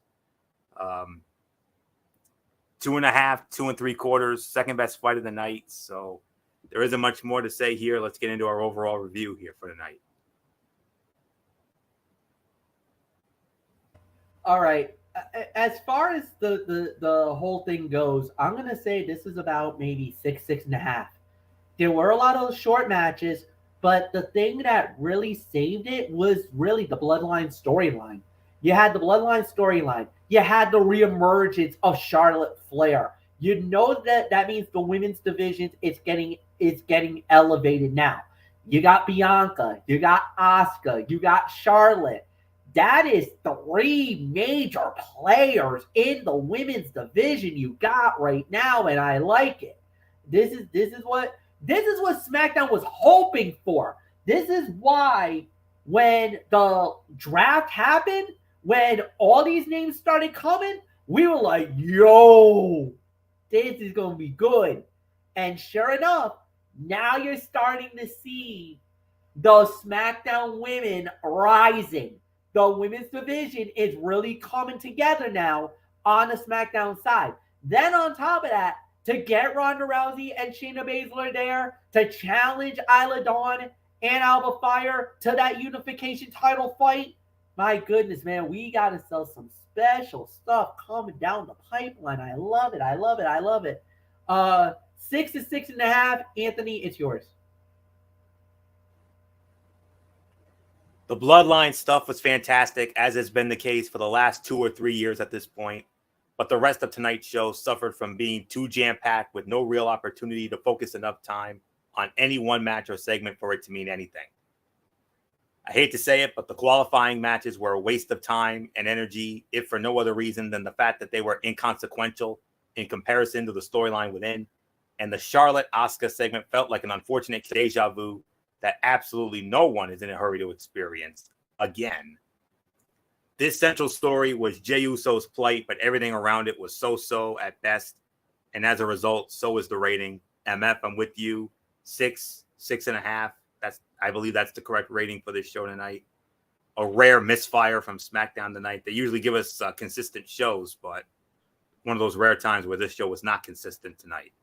2.5, 2 3/4, second best fight of the night. So there isn't much more to say here. Let's get into our overall review here for the night. All right. As far as the whole thing goes, I'm gonna say this is about maybe 6.5. There were a lot of short matches, but the thing that really saved it was really the Bloodline storyline. You had the Bloodline storyline. You had the reemergence of Charlotte Flair. You know that means the women's divisions it's getting elevated now. You got Bianca, you got Asuka, you got Charlotte. That is 3 major players in the women's division you got right now, and I like it. This is what SmackDown was hoping for. This is why when the draft happened, when all these names started coming, we were like, yo, this is going to be good. And sure enough, now you're starting to see the SmackDown women rising. The women's division is really coming together now on the SmackDown side. Then on top of that, to get Ronda Rousey and Shayna Baszler there to challenge Isla Dawn and Alba Fire to that unification title fight. My goodness, man, we got to sell some special stuff coming down the pipeline. I love it. I love it. I love it. 6 to 6.5. Anthony, it's yours. The Bloodline stuff was fantastic, as has been the case for the last 2 or 3 years at this point. But the rest of tonight's show suffered from being too jam-packed with no real opportunity to focus enough time on any one match or segment for it to mean anything. I hate to say it, but the qualifying matches were a waste of time and energy, if for no other reason than the fact that they were inconsequential in comparison to the storyline within. And the Charlotte Asuka segment felt like an unfortunate deja vu that absolutely no one is in a hurry to experience again. This central story was Jey Uso's plight, but everything around it was so-so at best. And as a result, so is the rating. MF, I'm with you. 6.5. I believe that's the correct rating for this show tonight. A rare misfire from Smackdown tonight. They usually give us consistent shows, but one of those rare times where this show was not consistent tonight.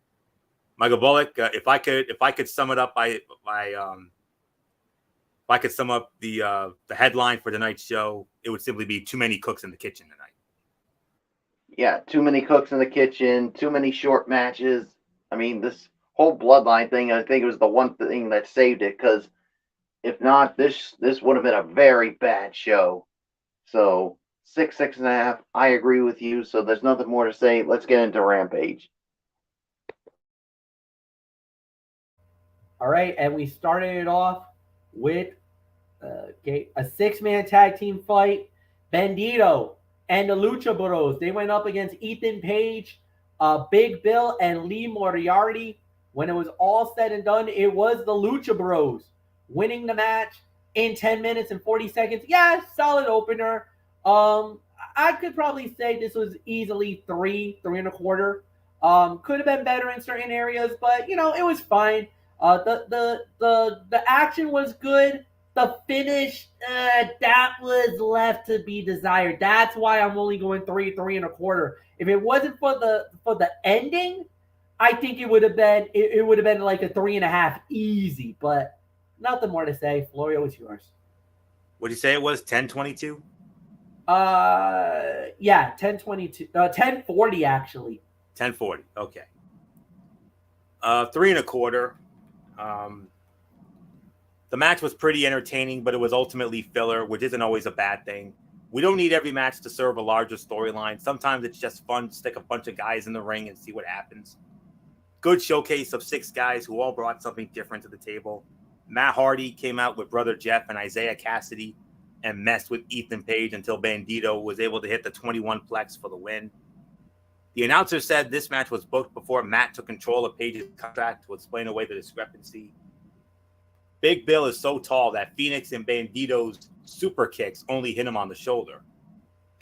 Michael Bullock, if I could sum it up if I could sum up the headline for tonight's show, it would simply be too many cooks in the kitchen tonight. Yeah, too many cooks in the kitchen, too many short matches. I mean, this whole Bloodline thing, I think it was the one thing that saved it, because if not, this would have been a very bad show. So 6.5. I agree with you. So there's nothing more to say. Let's get into Rampage. All right, and we started it off with a 6-man tag team fight. Bandito and the Lucha Bros, they went up against Ethan Page, Big Bill, and Lee Moriarty. When it was all said and done, it was the Lucha Bros winning the match in 10 minutes and 40 seconds. Yeah, solid opener. I could probably say this was easily 3.25. Could have been better in certain areas, but it was fine. The action was good. The finish, that was left to be desired. That's why I'm only going 3.25. If it wasn't for the ending, I think it would have been like a 3.5 easy. But nothing more to say. Florio, it's yours. What did you say it was? 10:22? Yeah, 10:22. 10:40 actually. 10:40. Okay. 3.25. The match was pretty entertaining, but it was ultimately filler, which isn't always a bad thing. We don't need every match to serve a larger storyline. Sometimes it's just fun to stick a bunch of guys in the ring and see what happens. Good showcase of 6 guys who all brought something different to the table. Matt Hardy came out with Brother Jeff and Isaiah Cassidy and messed with Ethan Page until Bandito was able to hit the 21 plex for the win. The announcer said this match was booked before Matt took control of Page's contract to explain away the discrepancy. Big Bill is so tall that Phoenix and Bandito's super kicks only hit him on the shoulder.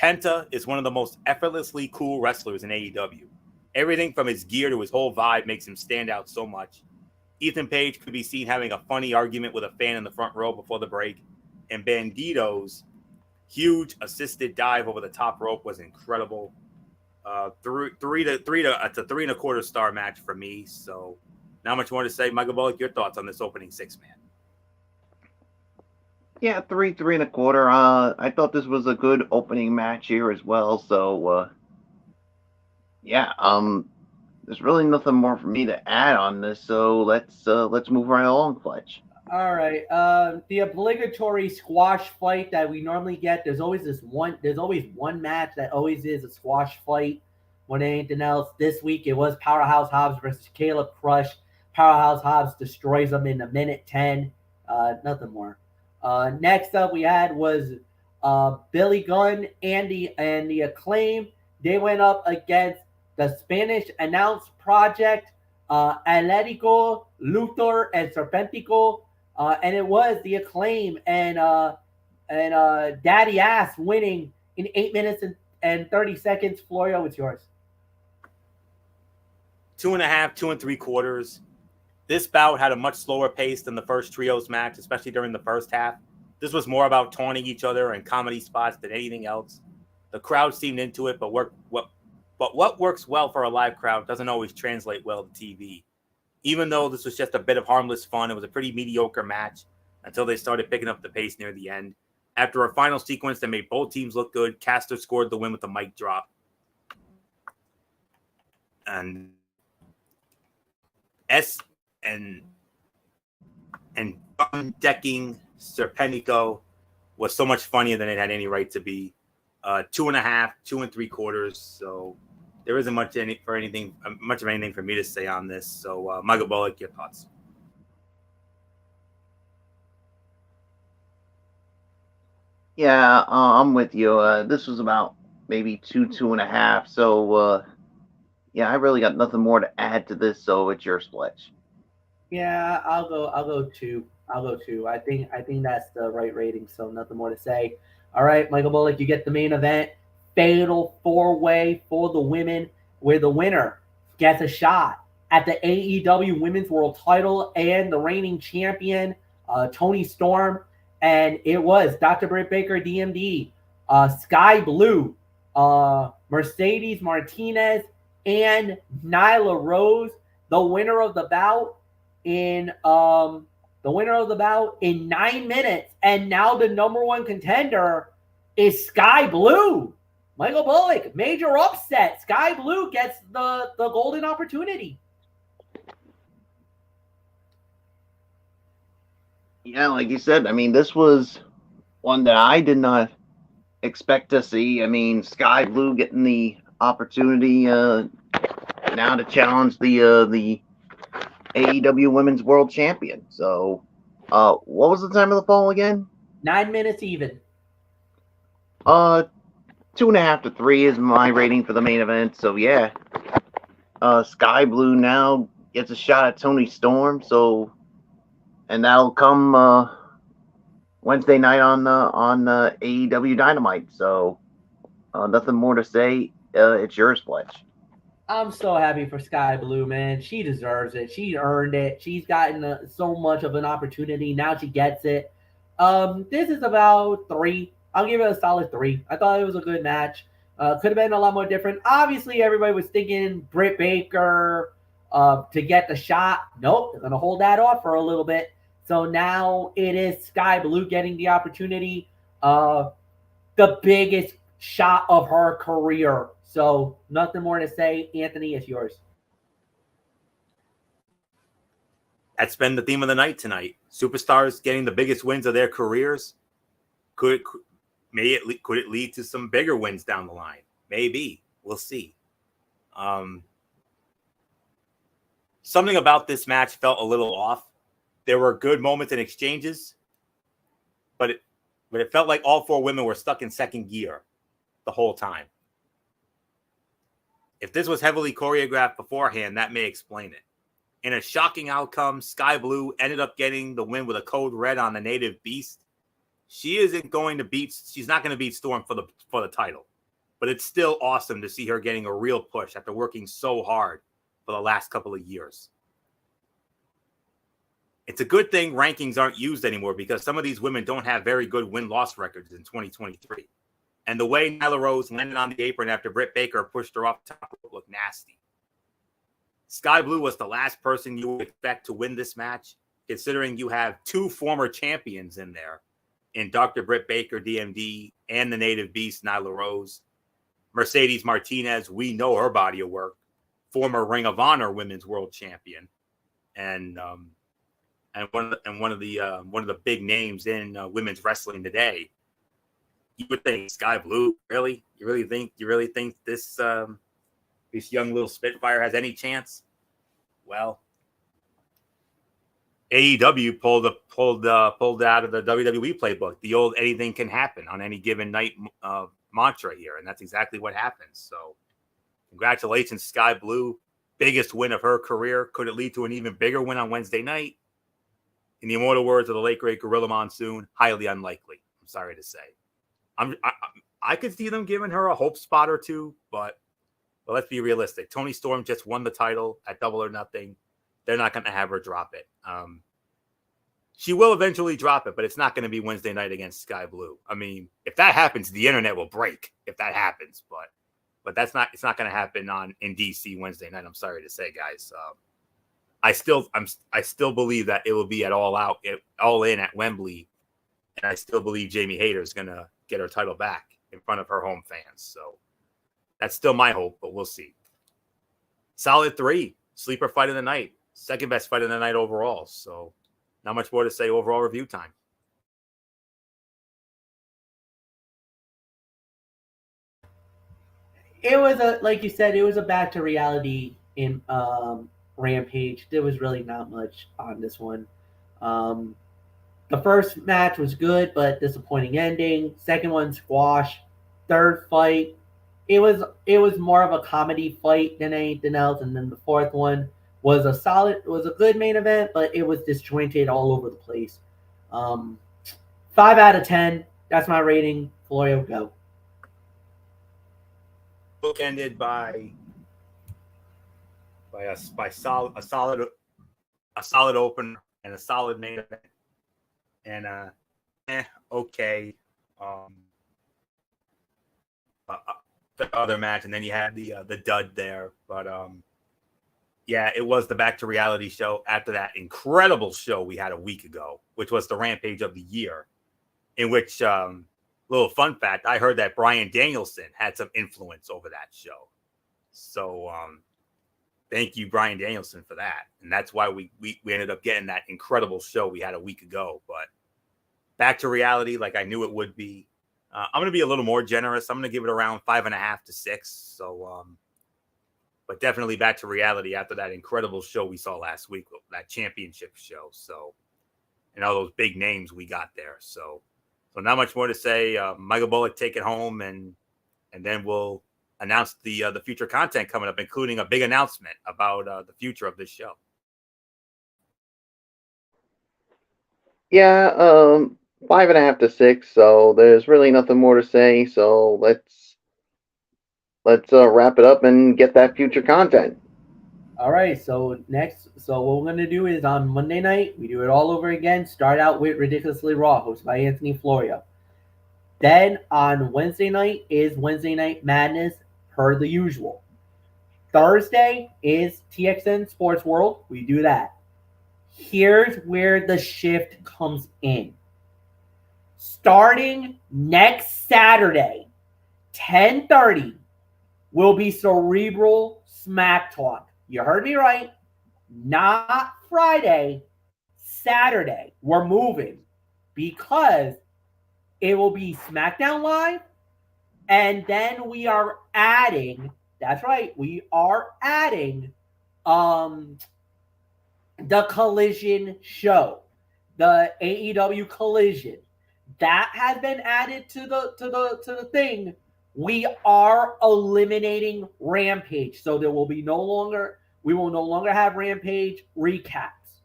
Penta is one of the most effortlessly cool wrestlers in AEW. Everything from his gear to his whole vibe makes him stand out so much. Ethan Page could be seen having a funny argument with a fan in the front row before the break, and Bandito's huge assisted dive over the top rope was incredible. It's a 3.25 star match for me. So not much more to say. Michael Bullock, your thoughts on this opening 6-man? Yeah, 3.25. I thought this was a good opening match here as well. So, there's really nothing more for me to add on this. So let's move right along, Fletch. All right. The obligatory squash fight that we normally get. There's always one match that always is a squash fight more than anything else. This week it was Powerhouse Hobbs versus Caleb Crush. Powerhouse Hobbs destroys them in a minute 10. Nothing more. Next up we had was Billy Gunn and the Acclaim. They went up against the Spanish Announce Project, Atlético, Luthor, and Serpentico. And it was the Acclaim and Daddy Ass winning in 8 minutes and 30 seconds. Florio, it's yours. 2.5, 2.75. This bout had a much slower pace than the first trios match, especially during the first half. This was more about taunting each other and comedy spots than anything else. The crowd seemed into it, but what works well for a live crowd doesn't always translate well to TV. Even though this was just a bit of harmless fun, it was a pretty mediocre match. until they started picking up the pace near the end. After a final sequence that made both teams look good, Caster scored the win with a mic drop. And decking Serpentico was so much funnier than it had any right to be. 2.5, 2 3/4. So there isn't much of anything for me to say on this. So Michael Bullock, your thoughts? Yeah, I'm with you. This was about maybe 2.5. So yeah, I really got nothing more to add to this. So it's your split. Yeah, I'll go 2. I'll go 2. I think that's the right rating, so nothing more to say. All right, Michael Bullock, you get the main event. Fatal 4-way for the women, where the winner gets a shot at the AEW Women's World Title and the reigning champion, Toni Storm. And it was Dr. Britt Baker, DMD, Sky Blue, Mercedes Martinez, and Nyla Rose, the winner of the bout in 9 minutes, and now the number one contender is Sky Blue. Michael Bullock, major upset. Sky Blue gets the golden opportunity. Yeah, like you said, I mean, this was one that I did not expect to see. I mean, Sky Blue getting the opportunity now to challenge the AEW Women's World Champion. So, what was the time of the fall again? 9 minutes even. 2.5 to 3 is my rating for the main event. So yeah, Sky Blue now gets a shot at Toni Storm. So, and that'll come Wednesday night on AEW Dynamite. So, nothing more to say. It's yours, Fletch. I'm so happy for Sky Blue, man. She deserves it. She earned it. She's gotten so much of an opportunity. Now she gets it. This is about 3. I'll give it a solid 3. I thought it was a good match. Could have been a lot more different. Obviously, everybody was thinking Britt Baker to get the shot. Nope, they're going to hold that off for a little bit. So now it is Sky Blue getting the opportunity. The biggest shot of her career. So nothing more to say. Anthony, it's yours. That's been the theme of the night tonight. Superstars getting the biggest wins of their careers. Could it lead to some bigger wins down the line? Maybe. We'll see. Something about this match felt a little off. There were good moments and exchanges, but it felt like all 4 women were stuck in second gear the whole time. If this was heavily choreographed beforehand, that may explain it. In a shocking outcome, Sky Blue ended up getting the win with a code red on the Native Beast. She's not going to beat Storm for the title, but it's still awesome to see her getting a real push after working so hard for the last couple of years. It's a good thing rankings aren't used anymore because some of these women don't have very good win-loss records in 2023. And the way Nyla Rose landed on the apron after Britt Baker pushed her off the top looked nasty. Sky Blue was the last person you would expect to win this match, considering you have 2 former champions in there, in Dr. Britt Baker, DMD, and the Native Beast, Nyla Rose. Mercedes Martinez, we know her body of work, former Ring of Honor Women's World Champion, and one of the big names in women's wrestling today. You would think Sky Blue, really? You really think this young little Spitfire has any chance? Well, AEW pulled out of the WWE playbook the old "anything can happen on any given night" mantra here, and that's exactly what happens. So, congratulations, Sky Blue, biggest win of her career. Could it lead to an even bigger win on Wednesday night? In the immortal words of the late great Gorilla Monsoon, highly unlikely. I'm sorry to say. I could see them giving her a hope spot or two, but let's be realistic. Toni Storm just won the title at Double or Nothing. They're not going to have her drop it. She will eventually drop it, but it's not going to be Wednesday night against Sky Blue. I mean, if that happens, the internet will break. If that happens, but it's not going to happen in DC Wednesday night. I'm sorry to say, guys. I still believe that it will be at all in at Wembley, and I still believe Jamie Hayter is gonna get her title back in front of her home fans. So that's still my hope, but we'll see. Solid 3, sleeper fight of the night, second best fight of the night overall. So not much more to say. Overall review time. It was like you said, it was a back to reality in Rampage. There was really not much on this one. The first match was good, but disappointing ending. Second one, squash. Third fight, it was more of a comedy fight than anything else. And then the fourth one was a good main event, but it was disjointed all over the place. 5 out of 10. That's my rating. Florio, go. Bookended by a solid opener and a solid main event, and okay. The other match, and then you had the dud there, but yeah, it was the back to reality show after that incredible show we had a week ago, which was the Rampage of the year, in which little fun fact, I heard that Bryan Danielson had some influence over that show. So thank you, Bryan Danielson, for that. And that's why we ended up getting that incredible show we had a week ago. But back to reality, like I knew it would be. I'm going to be a little more generous. I'm going to give it around 5.5 to 6. So, but definitely back to reality after that incredible show we saw last week, that championship show. So, and all those big names we got there. So not much more to say. Michael Bullock, take it home, and then we'll announce the future content coming up, including a big announcement about the future of this show. Yeah, 5.5 to 6. So there's really nothing more to say. So let's wrap it up and get that future content. All right, so what we're going to do is on Monday night, we do it all over again. Start out with Ridiculously Raw, hosted by Anthony Florio. Then on Wednesday night is Wednesday Night Madness, per the usual. Thursday is TXN Sports World. We do that. Here's where the shift comes in. Starting next Saturday, 10:30, will be Cerebral Smack Talk. You heard me right. Not Friday, Saturday. We're moving because it will be Smackdown Live, and then we are adding, that's right, we are adding the Collision show, the AEW Collision. That has been added to the thing. We are eliminating Rampage, so we will no longer have Rampage recaps.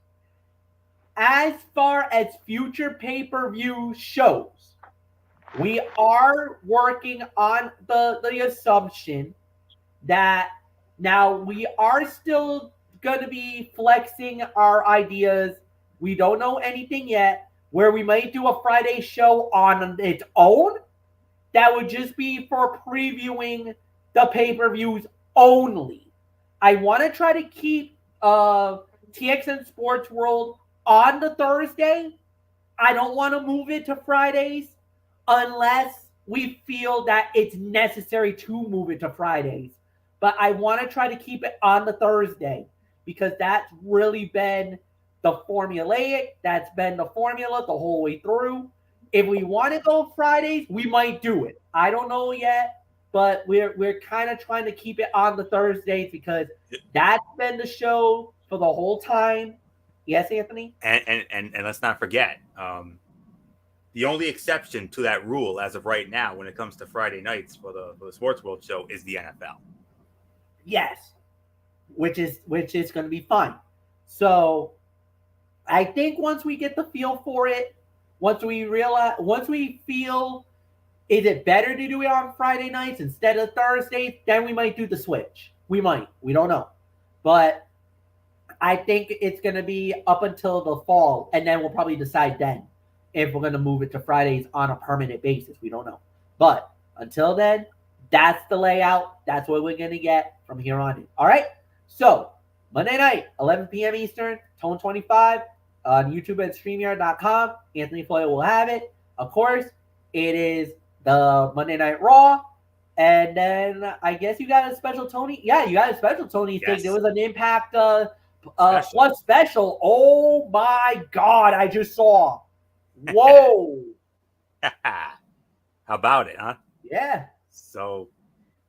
As far as future pay-per-view shows, we are working on the assumption that now we are still going to be flexing our ideas. We don't know anything yet, where we might do a Friday show on its own. That would just be for previewing the pay-per-views only. I want to try to keep TXN Sports World on the Thursday. I don't want to move it to Fridays unless we feel that it's necessary to move it to Fridays. But I want to try to keep it on the Thursday because that's really been the formulaic. That's been the formula the whole way through. If we want to go Fridays, we might do it. I don't know yet, but we're kind of trying to keep it on the Thursdays because that's been the show for the whole time. Yes, Anthony? And let's not forget, the only exception to that rule as of right now when it comes to Friday nights for the Sports World show is the NFL. Yes, which is going to be fun. So I think once we get the feel for it, once we feel is it better to do it on Friday nights instead of Thursdays, then we might do the switch. We might. We don't know. But I think it's going to be up until the fall, and then we'll probably decide then if we're going to move it to Fridays on a permanent basis. We don't know. But until then, that's the layout. That's what we're going to get from here on in. All right? So Monday night, 11 p.m. Eastern, Tone 25 on YouTube and StreamYard.com. Anthony Floyd will have it. Of course, it is the Monday Night Raw. And then I guess you got a special Tony. Yeah, you got a special Tony thing. Yes. There was an Impact Plus special. Oh my God, I just saw. Whoa. How about it, huh? Yeah. So,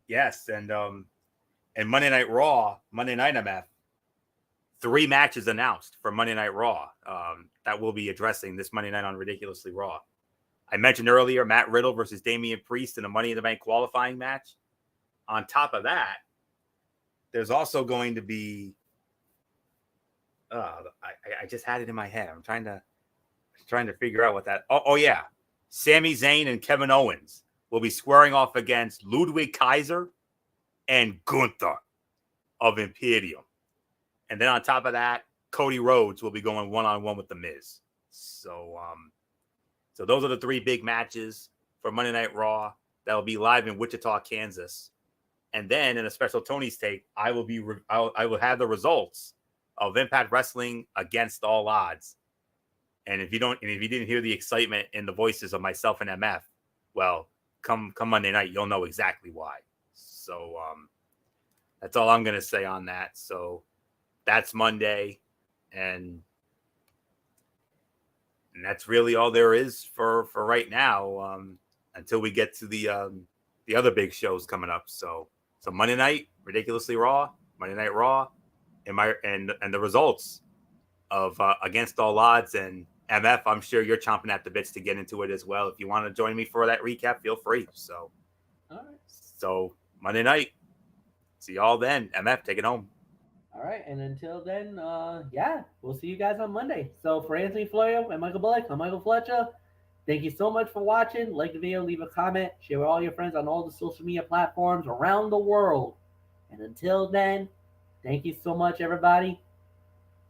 yes, and Monday Night Raw, Monday Night MF, 3 matches announced for Monday Night Raw that we'll be addressing this Monday night on Ridiculously Raw. I mentioned earlier Matt Riddle versus Damian Priest in a Money in the Bank qualifying match. On top of that, there's also going to be I just had it in my head. I'm trying to figure out what that. Oh yeah, Sami Zayn and Kevin Owens will be squaring off against Ludwig Kaiser and Gunther of Imperium. And then on top of that, Cody Rhodes will be going one-on-one with The Miz. So those are the 3 big matches for Monday Night Raw that will be live in Wichita, Kansas. And then in a special Tony's take, I will have the results of Impact Wrestling Against All Odds. And if you didn't hear the excitement in the voices of myself and MF, well, come Monday night, you'll know exactly why. So that's all I'm gonna say on that. So that's Monday, and that's really all there is for right now. Until we get to the other big shows coming up. So Monday night, Ridiculously Raw, Monday Night Raw, and the results of Against All Odds. And MF, I'm sure you're chomping at the bits to get into it as well. If you want to join me for that recap, feel free. So, all right. So Monday night, see y'all then. MF, take it home. All right, and until then, yeah, we'll see you guys on Monday. So for Anthony Florio and Michael Bullock, I'm Michael Fletcher. Thank you so much for watching. Like the video, leave a comment, share with all your friends on all the social media platforms around the world. And until then, thank you so much, everybody.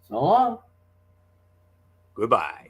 So long. Goodbye.